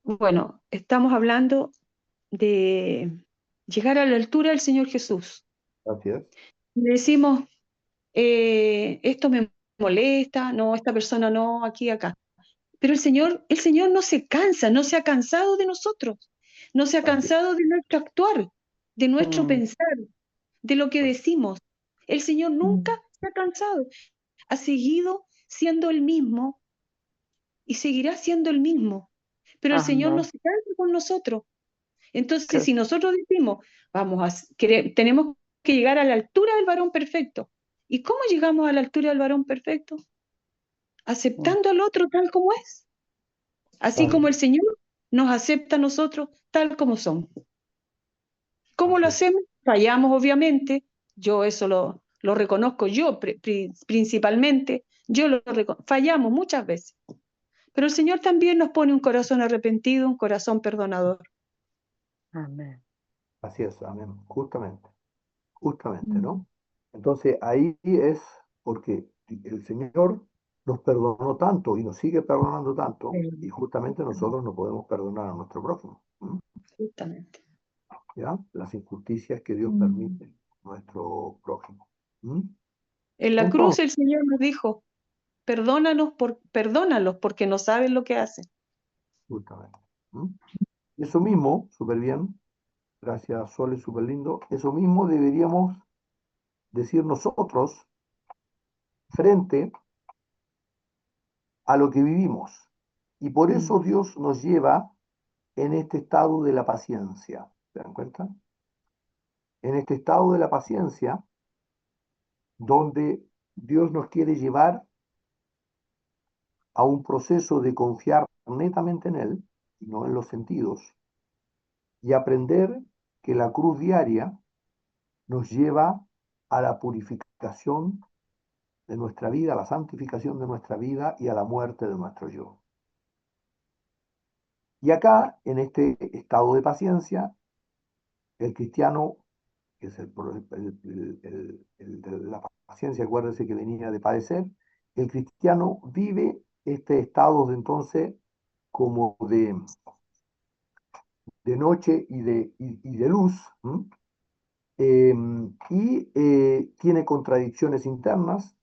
bueno, estamos hablando de llegar a la altura del Señor Jesús. Así es. Y le decimos, esto me molesta, no, esta persona no, aquí, acá. Pero el Señor no se cansa, no se ha cansado de nosotros, no se ha Así, cansado de nuestro actuar, de nuestro Mm, pensar, de lo que decimos. El Señor nunca Mm. se ha cansado, ha seguido siendo el mismo y seguirá siendo el mismo. Pero el Señor no amén. se cansa con nosotros. Entonces, Yo- si nosotros decimos, tenemos que llegar a la altura del varón perfecto. ¿Y cómo llegamos a la altura del varón perfecto? mm, Aceptando al otro tal como es. Así claro, como el Señor nos acepta a nosotros tal como somos. ¿Cómo lo así es. hacemos? Fallamos, obviamente. Yo eso lo reconozco yo principalmente. Fallamos muchas veces. Pero el Señor también nos pone un corazón arrepentido, un corazón perdonador. Amén. Así es, amén. Justamente, Mm. ¿no? Entonces ahí es porque el Señor nos perdonó tanto y nos sigue perdonando tanto, y justamente nosotros no podemos perdonar a nuestro prójimo. ¿M? Justamente. ¿Ya? Las injusticias que Dios Mm. permite a nuestro prójimo. ¿M? En la cruz Entonces, el Señor nos dijo, perdónalos porque no saben lo que hacen. justamente. ¿M? Eso mismo, súper bien, gracias Sole, súper lindo, eso mismo deberíamos decir nosotros frente a lo que vivimos. Y por Mm. eso Dios nos lleva en este estado de la paciencia. ¿Se dan cuenta? En este estado de la paciencia, donde Dios nos quiere llevar a un proceso de confiar netamente en Él, y no en los sentidos, y aprender que la cruz diaria nos lleva a la purificación de nuestra vida, a la santificación de nuestra vida y a la muerte de nuestro yo. Y acá, en este estado de paciencia, el cristiano, que es el de la paciencia, acuérdense que venía de padecer, el cristiano vive este estado de entonces como de noche y de luz, tiene contradicciones internas,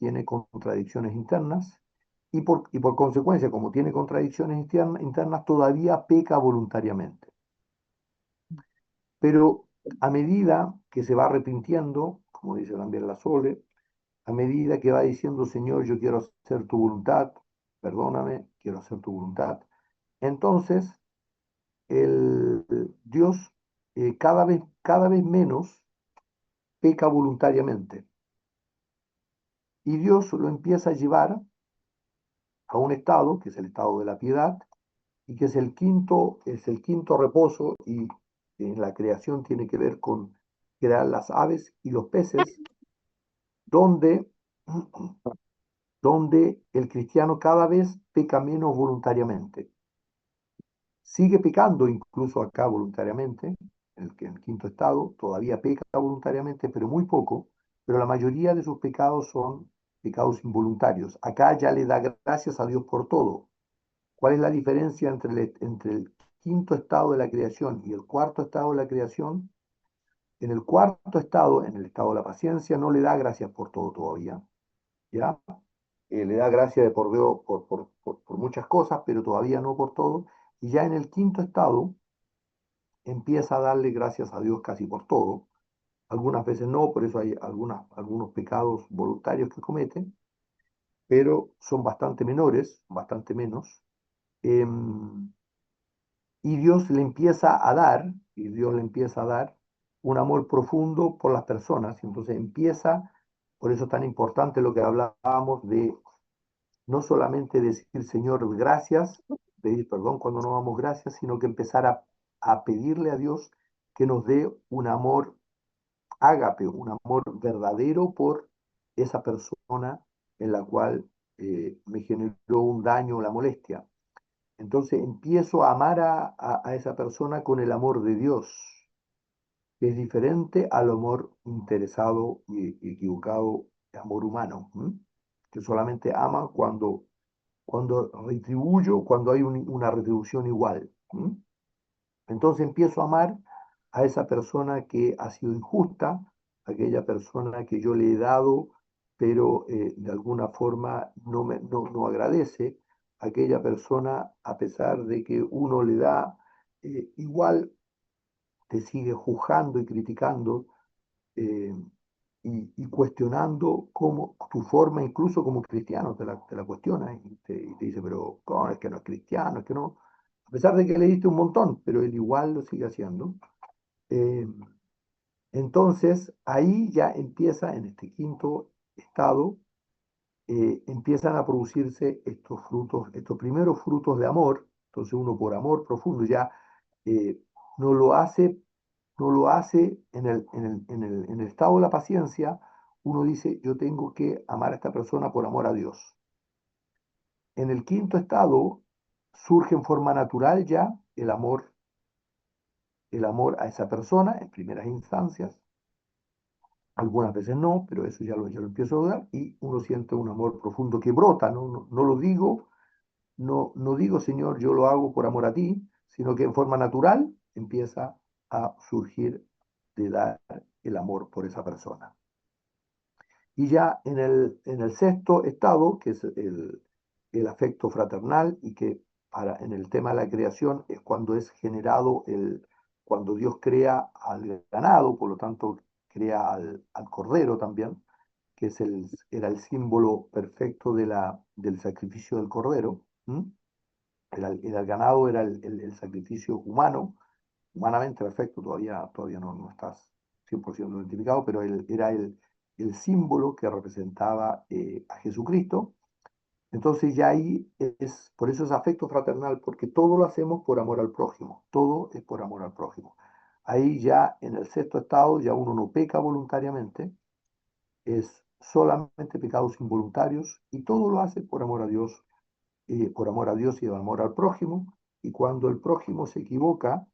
y por consecuencia, como tiene contradicciones internas, todavía peca voluntariamente. Pero a medida que se va arrepintiendo, como dice también la Sole, a medida que va diciendo, Señor, yo quiero hacer tu voluntad, perdóname, quiero hacer tu voluntad, entonces Dios cada vez menos peca voluntariamente. Y Dios lo empieza a llevar a un estado, que es el estado de la piedad, y que es el quinto reposo, y en la creación tiene que ver con crear las aves y los peces, donde, donde el cristiano cada vez peca menos voluntariamente. Sigue pecando incluso acá voluntariamente, el quinto estado, todavía peca voluntariamente, pero muy poco, pero la mayoría de sus pecados son pecados involuntarios. Acá ya le da gracias a Dios por todo. ¿Cuál es la diferencia entre el quinto estado de la creación y el cuarto estado de la creación? En el cuarto estado, en el estado de la paciencia, no le da gracias por todo todavía, ¿ya? Le da gracias de por Dios por muchas cosas, pero todavía no por todo. Y ya en el quinto estado empieza a darle gracias a Dios casi por todo. Algunas veces no, por eso hay algunos pecados voluntarios que comete, pero son bastante menores, bastante menos. Y Dios le empieza a dar, y Dios le empieza a dar un amor profundo por las personas. Y entonces empieza, por eso es tan importante lo que hablábamos de no solamente decir Señor gracias, pedir perdón cuando no damos gracias, sino que empezar a pedirle a Dios que nos dé un amor ágape, un amor verdadero por esa persona en la cual me generó un daño o la molestia. Entonces empiezo a amar a esa persona con el amor de Dios, que es diferente al amor interesado y equivocado, de amor humano, que solamente ama cuando retribuyo, cuando hay una retribución igual. Entonces empiezo a amar a esa persona que ha sido injusta, aquella persona que yo le he dado, pero de alguna forma no agradece, aquella persona, a pesar de que uno le da, igual te sigue juzgando y criticando, eh, y cuestionando cómo, tu forma, incluso como cristiano, te la cuestiona y te dice, pero ¿cómo es que no es cristiano? Es que no. A pesar de que le diste un montón, pero él igual lo sigue haciendo. Eh, entonces, ahí ya empieza, en este quinto estado, empiezan a producirse estos frutos, estos primeros frutos de amor. Entonces uno por amor profundo ya, eh, no lo hace, no lo hace en el estado de la paciencia. Uno dice, yo tengo que amar a esta persona por amor a Dios. En el quinto estado surge en forma natural ya el amor a esa persona en primeras instancias. Algunas veces no, pero eso ya lo empiezo a dudar, y uno siente un amor profundo que brota, no lo digo, no digo, Señor, yo lo hago por amor a ti, sino que en forma natural empieza a surgir de dar el amor por esa persona. Y ya en el sexto estado, que es el afecto fraternal, y que en el tema de la creación es cuando es generado, cuando Dios crea al ganado, por lo tanto crea al cordero también, que era el símbolo perfecto del sacrificio del cordero. El ganado era el sacrificio humano, humanamente perfecto, todavía no estás 100% identificado, pero era el símbolo que representaba, a Jesucristo. Entonces ya ahí por eso es afecto fraternal, porque todo lo hacemos por amor al prójimo, todo es por amor al prójimo. Ahí ya en el sexto estado ya uno no peca voluntariamente, es solamente pecados involuntarios, y todo lo hace por amor a Dios, por amor a Dios y por amor al prójimo. Y cuando el prójimo se equivoca,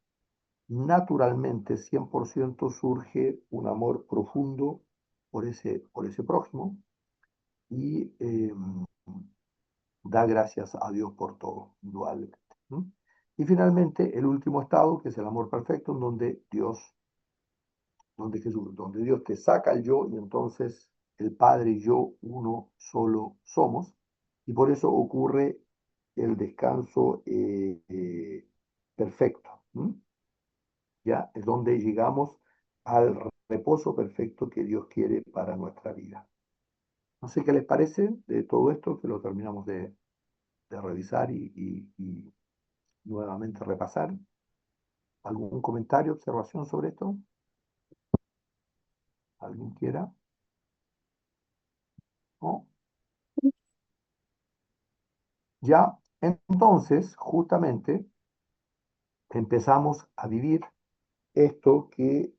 naturalmente 100% surge un amor profundo por ese prójimo, y da gracias a Dios por todo, indudablemente. Y finalmente, el último estado, que es el amor perfecto, en donde Dios te saca el yo, y entonces el Padre y yo uno solo somos, y por eso ocurre el descanso, perfecto. Ya es donde llegamos al reposo perfecto que Dios quiere para nuestra vida. No sé qué les parece de todo esto, que lo terminamos de revisar y nuevamente repasar. ¿Algún comentario, observación sobre esto? ¿Alguien quiera? ¿No? Ya, entonces, justamente, empezamos a vivir esto que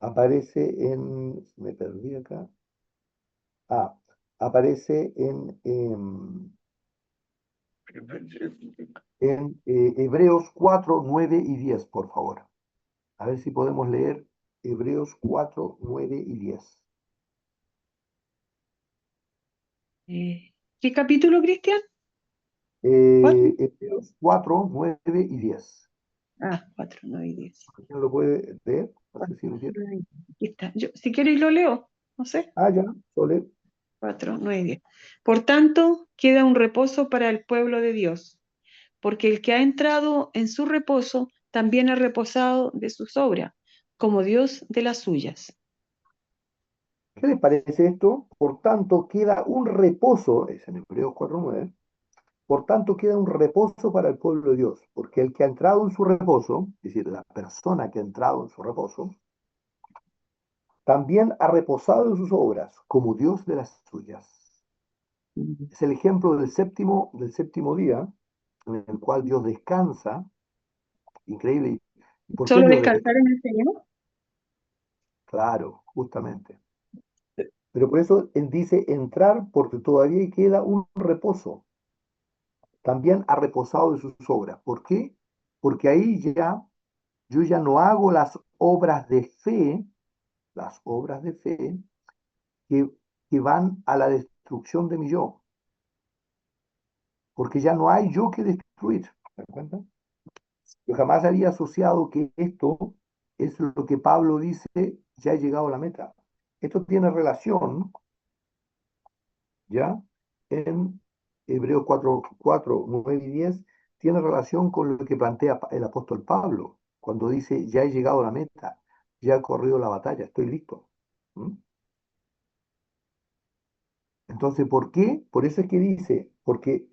aparece me perdí acá. Aparece en Hebreos 4, 9 y 10, por favor. A ver si podemos leer Hebreos 4, 9 y 10. ¿Qué capítulo, Cristian? ¿Cuatro? Hebreos 4, 9 y 10. 4, 9 y 10. ¿Quién lo puede leer? No sé si lo tiene. Aquí está. Si queréis lo leo, no sé. Ya, Sole. 4, 9 y 10. Por tanto, queda un reposo para el pueblo de Dios, porque el que ha entrado en su reposo también ha reposado de sus obras, como Dios de las suyas. ¿Qué les parece esto? Por tanto, queda un reposo, es en Hebreos 4, 9. Por tanto, queda un reposo para el pueblo de Dios, porque el que ha entrado en su reposo, es decir, la persona que ha entrado en su reposo, también ha reposado en sus obras, como Dios de las suyas. Es el ejemplo del séptimo día, en el cual Dios descansa. Increíble. ¿Y por qué ¿Solo Dios descansa? descansar en el Señor? Claro, justamente. Pero por eso Él dice entrar, porque todavía queda un reposo. También ha reposado de sus obras. ¿Por qué? Porque ahí yo ya no hago las obras de fe que, que van a la destrucción de mi yo, porque ya no hay yo que destruir. ¿Se dan cuenta? Yo jamás había asociado que esto es lo que Pablo dice, ya he llegado a la meta. Esto tiene relación ¿ya? En Hebreos 9 y 10 tiene relación con lo que plantea el apóstol Pablo, cuando dice, ya he llegado a la meta, ya he corrido la batalla, estoy listo. ¿Mm? Entonces, ¿por qué? Por eso es que dice, porque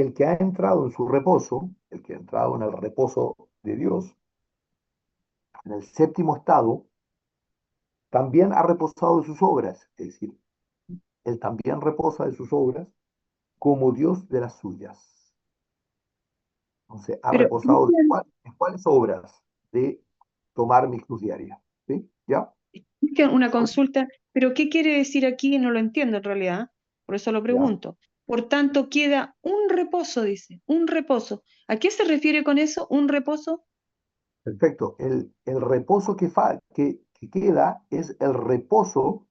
el que ha entrado en su reposo, el que ha entrado en el reposo de Dios, en el séptimo estado, también ha reposado de sus obras, es decir, él también reposa de sus obras como Dios de las suyas. Entonces, ha Pero, reposado en cuáles obras de tomar mi cruz diaria. ¿Sí? ¿Ya? una consulta, pero ¿qué quiere decir aquí? No lo entiendo en realidad, por eso lo ¿Ya? pregunto. Por tanto, queda un reposo, dice, un reposo. ¿A qué se refiere con eso, un reposo? Perfecto. El reposo que queda es el reposo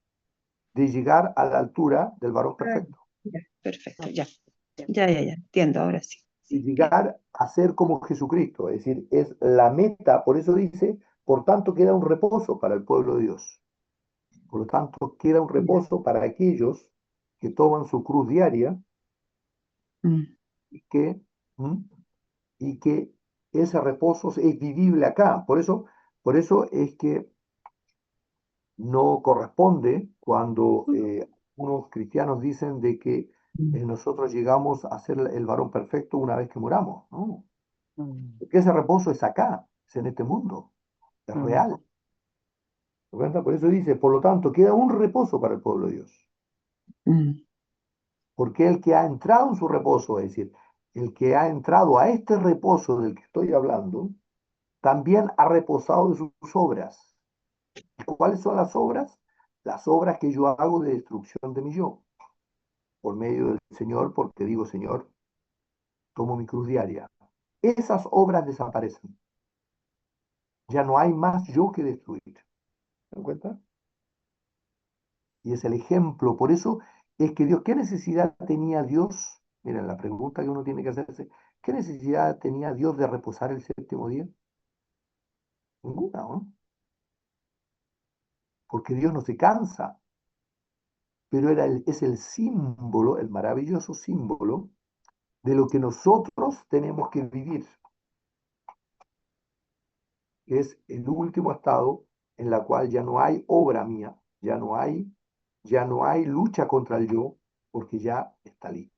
de llegar a la altura del varón Ah, perfecto. ya, perfecto, ya, entiendo, ahora sí. Y Sí, bien. llegar a ser como Jesucristo. Es decir, es la meta, por eso dice, por tanto queda un reposo para el pueblo de Dios. Por lo tanto, queda un Ya. reposo para aquellos que toman su cruz diaria Mm. y que, ¿m? y que ese reposo es vivible acá. Por eso es que no corresponde cuando unos cristianos dicen de que nosotros llegamos a ser el varón perfecto una vez que muramos. ¿No? Mm, Porque ese reposo es acá, es en este mundo, es mm, real. ¿Te cuenta? Por eso dice, por lo tanto, queda un reposo para el pueblo de Dios. Mm. Porque el que ha entrado en su reposo, es decir, el que ha entrado a este reposo del que estoy hablando, también ha reposado de sus obras. ¿Y cuáles son las obras? Las obras que yo hago de destrucción de mi yo, por medio del Señor, porque digo, Señor, tomo mi cruz diaria. Esas obras desaparecen. Ya no hay más yo que destruir. ¿Se dan cuenta? Y es el ejemplo. Por eso es que Dios, ¿qué necesidad tenía Dios? Miren, la pregunta que uno tiene que hacerse, ¿qué necesidad tenía Dios de reposar el séptimo día? Ninguna, ¿no? Porque Dios no se cansa, pero es el símbolo, el maravilloso símbolo de lo que nosotros tenemos que vivir, que es el último estado en la cual ya no hay obra mía, ya no hay lucha contra el yo, porque ya está listo.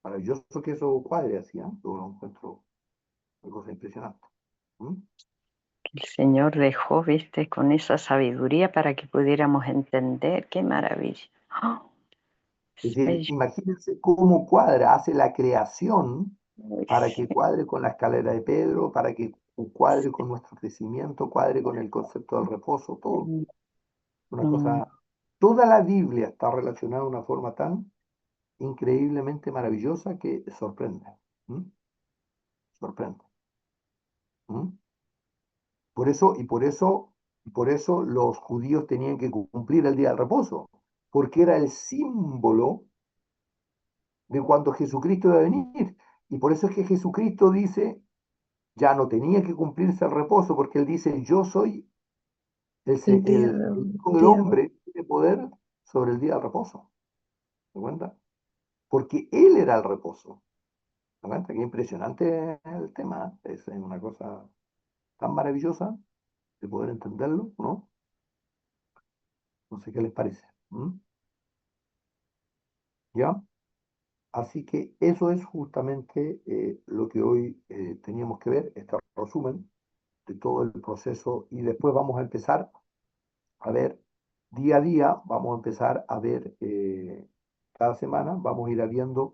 Maravilloso que eso cuadre así, ¿eh? Yo lo encuentro una cosa impresionante. ¿Mm? que el Señor dejó, viste, con esa sabiduría para que pudiéramos entender. Qué maravilla. ¡Ah! Es Es decir, bello. imagínense cómo cuadra, hace la creación para Sí. que cuadre con la escalera de Pedro, para que cuadre con nuestro crecimiento, cuadre con el concepto del reposo, todo. Mm, Una mm, cosa, toda la Biblia está relacionada de una forma tan increíblemente maravillosa que sorprende. ¿Mm? Sorprende. ¿Mm? Por eso los judíos tenían que cumplir el día del reposo, porque era el símbolo de cuando Jesucristo iba a venir. Y por eso es que Jesucristo dice, ya no tenía que cumplirse el reposo, porque él dice, yo soy El día el de, Hijo del día de- Hombre, que tiene poder sobre el día del reposo. ¿Se cuenta? Porque él era el reposo. ¿Se cuenta? Qué impresionante el tema. Es una cosa tan maravillosa de poder entenderlo, ¿no? No sé qué les parece. ¿Mm? ¿Ya? Así que eso es justamente lo que hoy teníamos que ver, este resumen de todo el proceso y después vamos a empezar a ver día a día, vamos a empezar a ver cada semana, vamos a ir viendo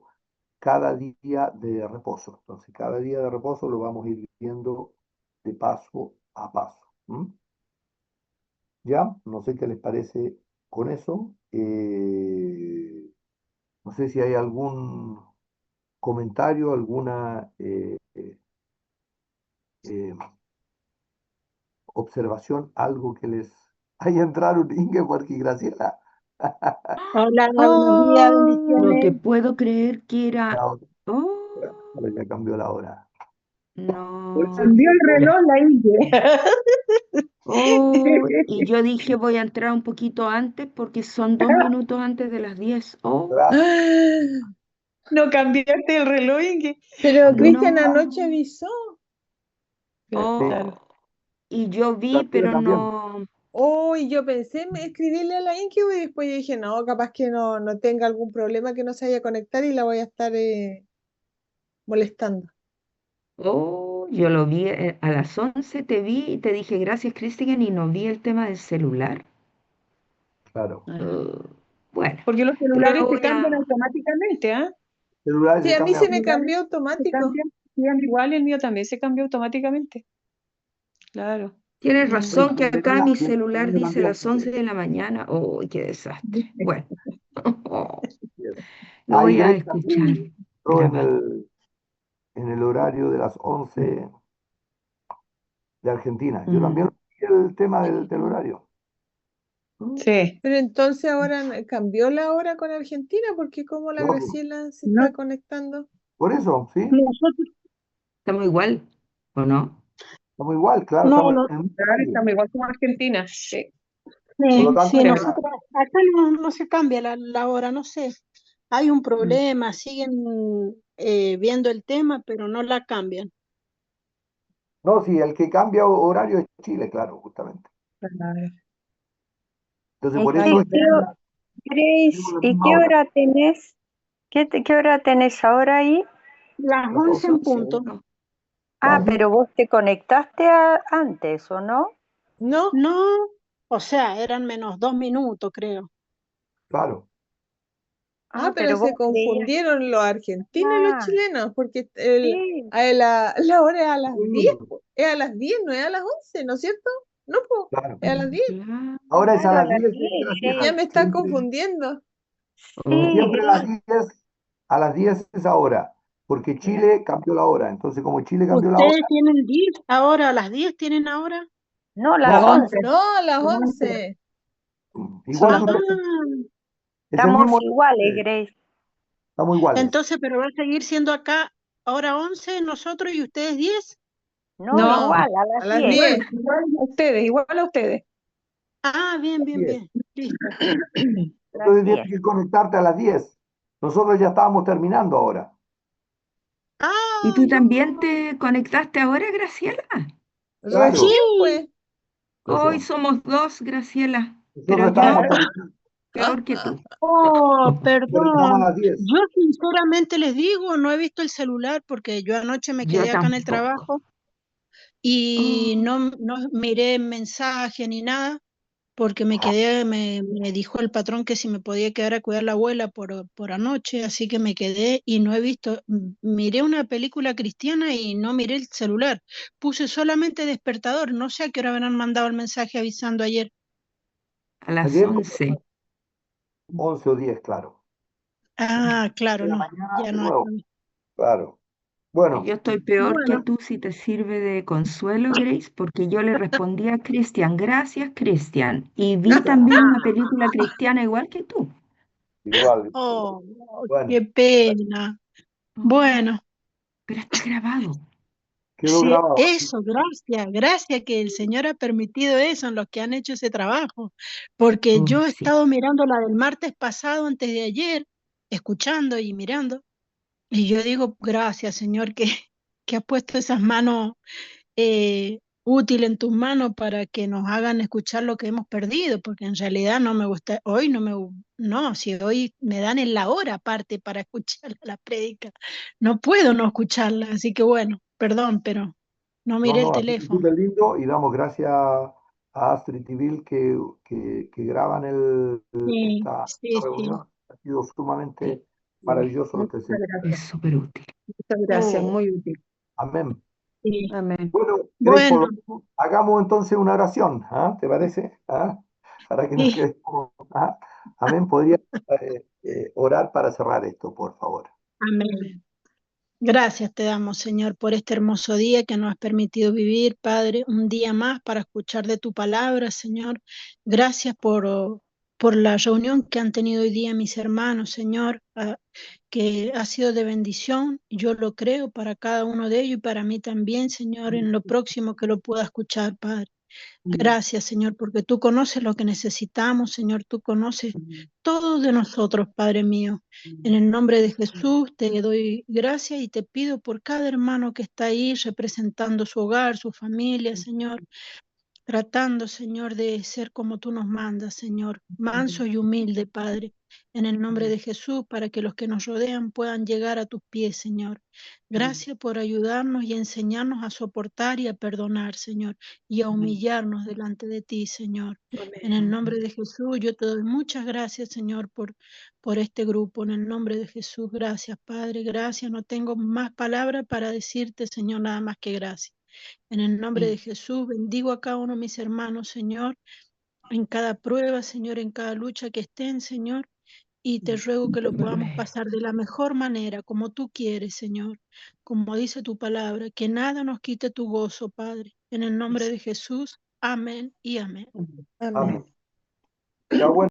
cada día de reposo. Entonces, cada día de reposo lo vamos a ir viendo de paso a paso. ¿Mm? ¿Ya? No sé qué les parece con eso. No sé si hay algún comentario, alguna eh, observación, algo que les... Ahí entraron Ingeborg y Graciela. Hola, buenos días, ¡Oh! No te bendiciones. puedo creer que La era. otra, Oh, ya cambió la hora. Por eso es no. Cambió que el reloj la Inge. Oh, y yo dije voy a entrar un poquito antes porque son 2 minutos antes de las 10. Oh, Gracias. Ah, No cambiaste el reloj, Inge. pero Cristian no. anoche avisó. Claro. Oh, y yo vi, La tuya pero también. no. Oh, y yo pensé en escribirle a la Inky y después yo dije, no, capaz que no tenga algún problema que no se vaya a conectar y la voy a estar molestando. Oh, yo lo vi a las 11, te vi y te dije gracias, Cristian, y no vi el tema del celular. Claro. Bueno, Porque los pero celulares lo se voy cambian a. automáticamente, ¿ah? Celulares Sí, se a mí cambian. se me cambió Se automático. cambian igual, el mío también se cambió automáticamente. Claro. Tienes Mm. razón que acá mi Y el celular mío dice también. las 11 de la mañana. Oh, qué desastre. Bueno, lo Ahí voy a Grace escuchar también entró grabado. en el horario de las 11 de Argentina. Yo Mm. también vi el tema del horario. Sí. Pero entonces ahora cambió la hora con Argentina porque como la No, pues, Graciela se No, está conectando. por eso, ¿sí? nosotros, ¿Estamos igual o no? Estamos igual, claro, No, estamos no, en un claro, horario. estamos igual como Argentina. Sí. Por lo tanto, sí, Pero- nosotros acá no se cambia la hora, no sé. Hay un problema, siguen viendo el tema, pero no la cambian. no, sí, el que cambia horario es Chile, claro, justamente. Claro. Entonces, ¿Y por Ay, eso qué, tenemos Grace, la y misma qué hora, hora tenés? ¿Qué hora tenés ahora ahí? Las las 11 en 11. punto. No. Ah, Claro, pero vos te conectaste antes, ¿o no? No, No, o sea, eran menos 2 minutos, creo. claro. pero Pero se vos creías. confundieron los argentinos y los Ah, chilenos porque sí. la hora es a las 10, Sí, es a las 10, no es a las 11, ¿no es cierto? No, pues, claro. es a las 10. Claro. Ahora es a Claro, a las las 10, 10, Ya Graciela. me está Siempre, confundiendo. Oh, Sí, siempre a las 10 es ahora, porque Chile cambió la hora. Entonces, como Chile cambió la Ustedes hora, tienen 10 ahora, a las 10 tienen ahora. no, las las no, 11. 11. No, a las Las 11. Son igual las que Ah, 11. ustedes, es el Estamos mismo, iguales, Grace. estamos iguales. entonces, pero va a seguir siendo acá ahora 11 nosotros y ustedes 10. No, No, igual, No, a a las las 10. igual, 10. igual a ustedes. Ah, bien, Así bien, es. bien. Listo. Las Entonces 10. tienes que conectarte a las 10. Nosotros ya estábamos terminando ahora. ¿Y Ah, tú no. también te conectaste ahora, Graciela? Claro, Recién, Sí. pues. Hoy recién. somos dos, Graciela, pero Nosotros estábamos yo terminando. peor que tú. Oh, Conectamos a perdón. las 10. Yo sinceramente les digo, no he visto el celular porque yo anoche me Yo quedé acá en el tampoco. trabajo y Oh, no miré mensaje ni nada porque me dijo el patrón que si me podía quedar a cuidar a la abuela por anoche, así que me quedé y no he visto, miré una película cristiana y no miré el celular. Puse solamente despertador, no sé a qué hora habrán mandado el mensaje avisando ayer. a las Ayer como 11. 11 o 10, claro. Ah, claro, De la no, mañana ya de no. nuevo. Claro. Bueno, Yo estoy peor que Bueno, tú si te sirve de consuelo, Grace, porque yo le respondí a Cristian, gracias, Cristian. Y vi también una película cristiana igual que tú. igual. oh, Bueno, qué pena. Oh, Bueno, pero está grabado. quedó sí, grabado. eso, gracias que el Señor ha permitido eso en los que han hecho ese trabajo, porque Oh, yo he sí. estado mirando la del martes pasado, antes de ayer, escuchando y mirando, y yo digo, gracias, Señor, que has puesto esas manos útil en tus manos para que nos hagan escuchar lo que hemos perdido, porque en realidad no me gusta, hoy no me, no, si hoy me dan en la hora aparte para escuchar la prédica, no puedo no escucharla, así que bueno, perdón, pero no No, miré el no, así que teléfono. súper lindo y damos gracias a Astrid y Bill que graban Sí, esta sí, sí. reunión. Ha sido Sí, sumamente maravilloso lo que Muchas se. es gracias. súper útil. Muchas gracias, Sí. muy útil. Amén. Sí. Amén. Bueno, Grace, Bueno, hagamos entonces una oración, ¿ah? ¿Te parece? ¿Ah? Para que nos sí. quedemos. ¿Ah? Amén. ¿Podría orar para cerrar esto, por favor? Amén. Gracias te damos, Señor, por este hermoso día que nos has permitido vivir, Padre, un día más para escuchar de tu palabra, Señor. Gracias por la reunión que han tenido hoy día mis hermanos, Señor, que ha sido de bendición. Yo lo creo para cada uno de ellos y para mí también, Señor, en lo próximo que lo pueda escuchar, Padre. Gracias, Señor, porque tú conoces lo que necesitamos, Señor. Tú conoces todo de nosotros, Padre mío. En el nombre de Jesús te doy gracias y te pido por cada hermano que está ahí representando su hogar, su familia, Señor. Tratando, Señor, de ser como tú nos mandas, Señor, manso y humilde, Padre, en el nombre de Jesús, para que los que nos rodean puedan llegar a tus pies, Señor. Gracias por ayudarnos y enseñarnos a soportar y a perdonar, Señor, y a humillarnos delante de ti, Señor. En el nombre de Jesús, yo te doy muchas gracias, Señor, por este grupo. En el nombre de Jesús, gracias, Padre, gracias. No tengo más palabras para decirte, Señor, nada más que gracias. En el nombre de Jesús, bendigo a cada uno de mis hermanos, Señor, en cada prueba, Señor, en cada lucha que estén, Señor, y te ruego que lo podamos pasar de la mejor manera, como tú quieres, Señor, como dice tu palabra, que nada nos quite tu gozo, Padre. En el nombre de Jesús, amén y amén. Amén. Amén. Ya, bueno.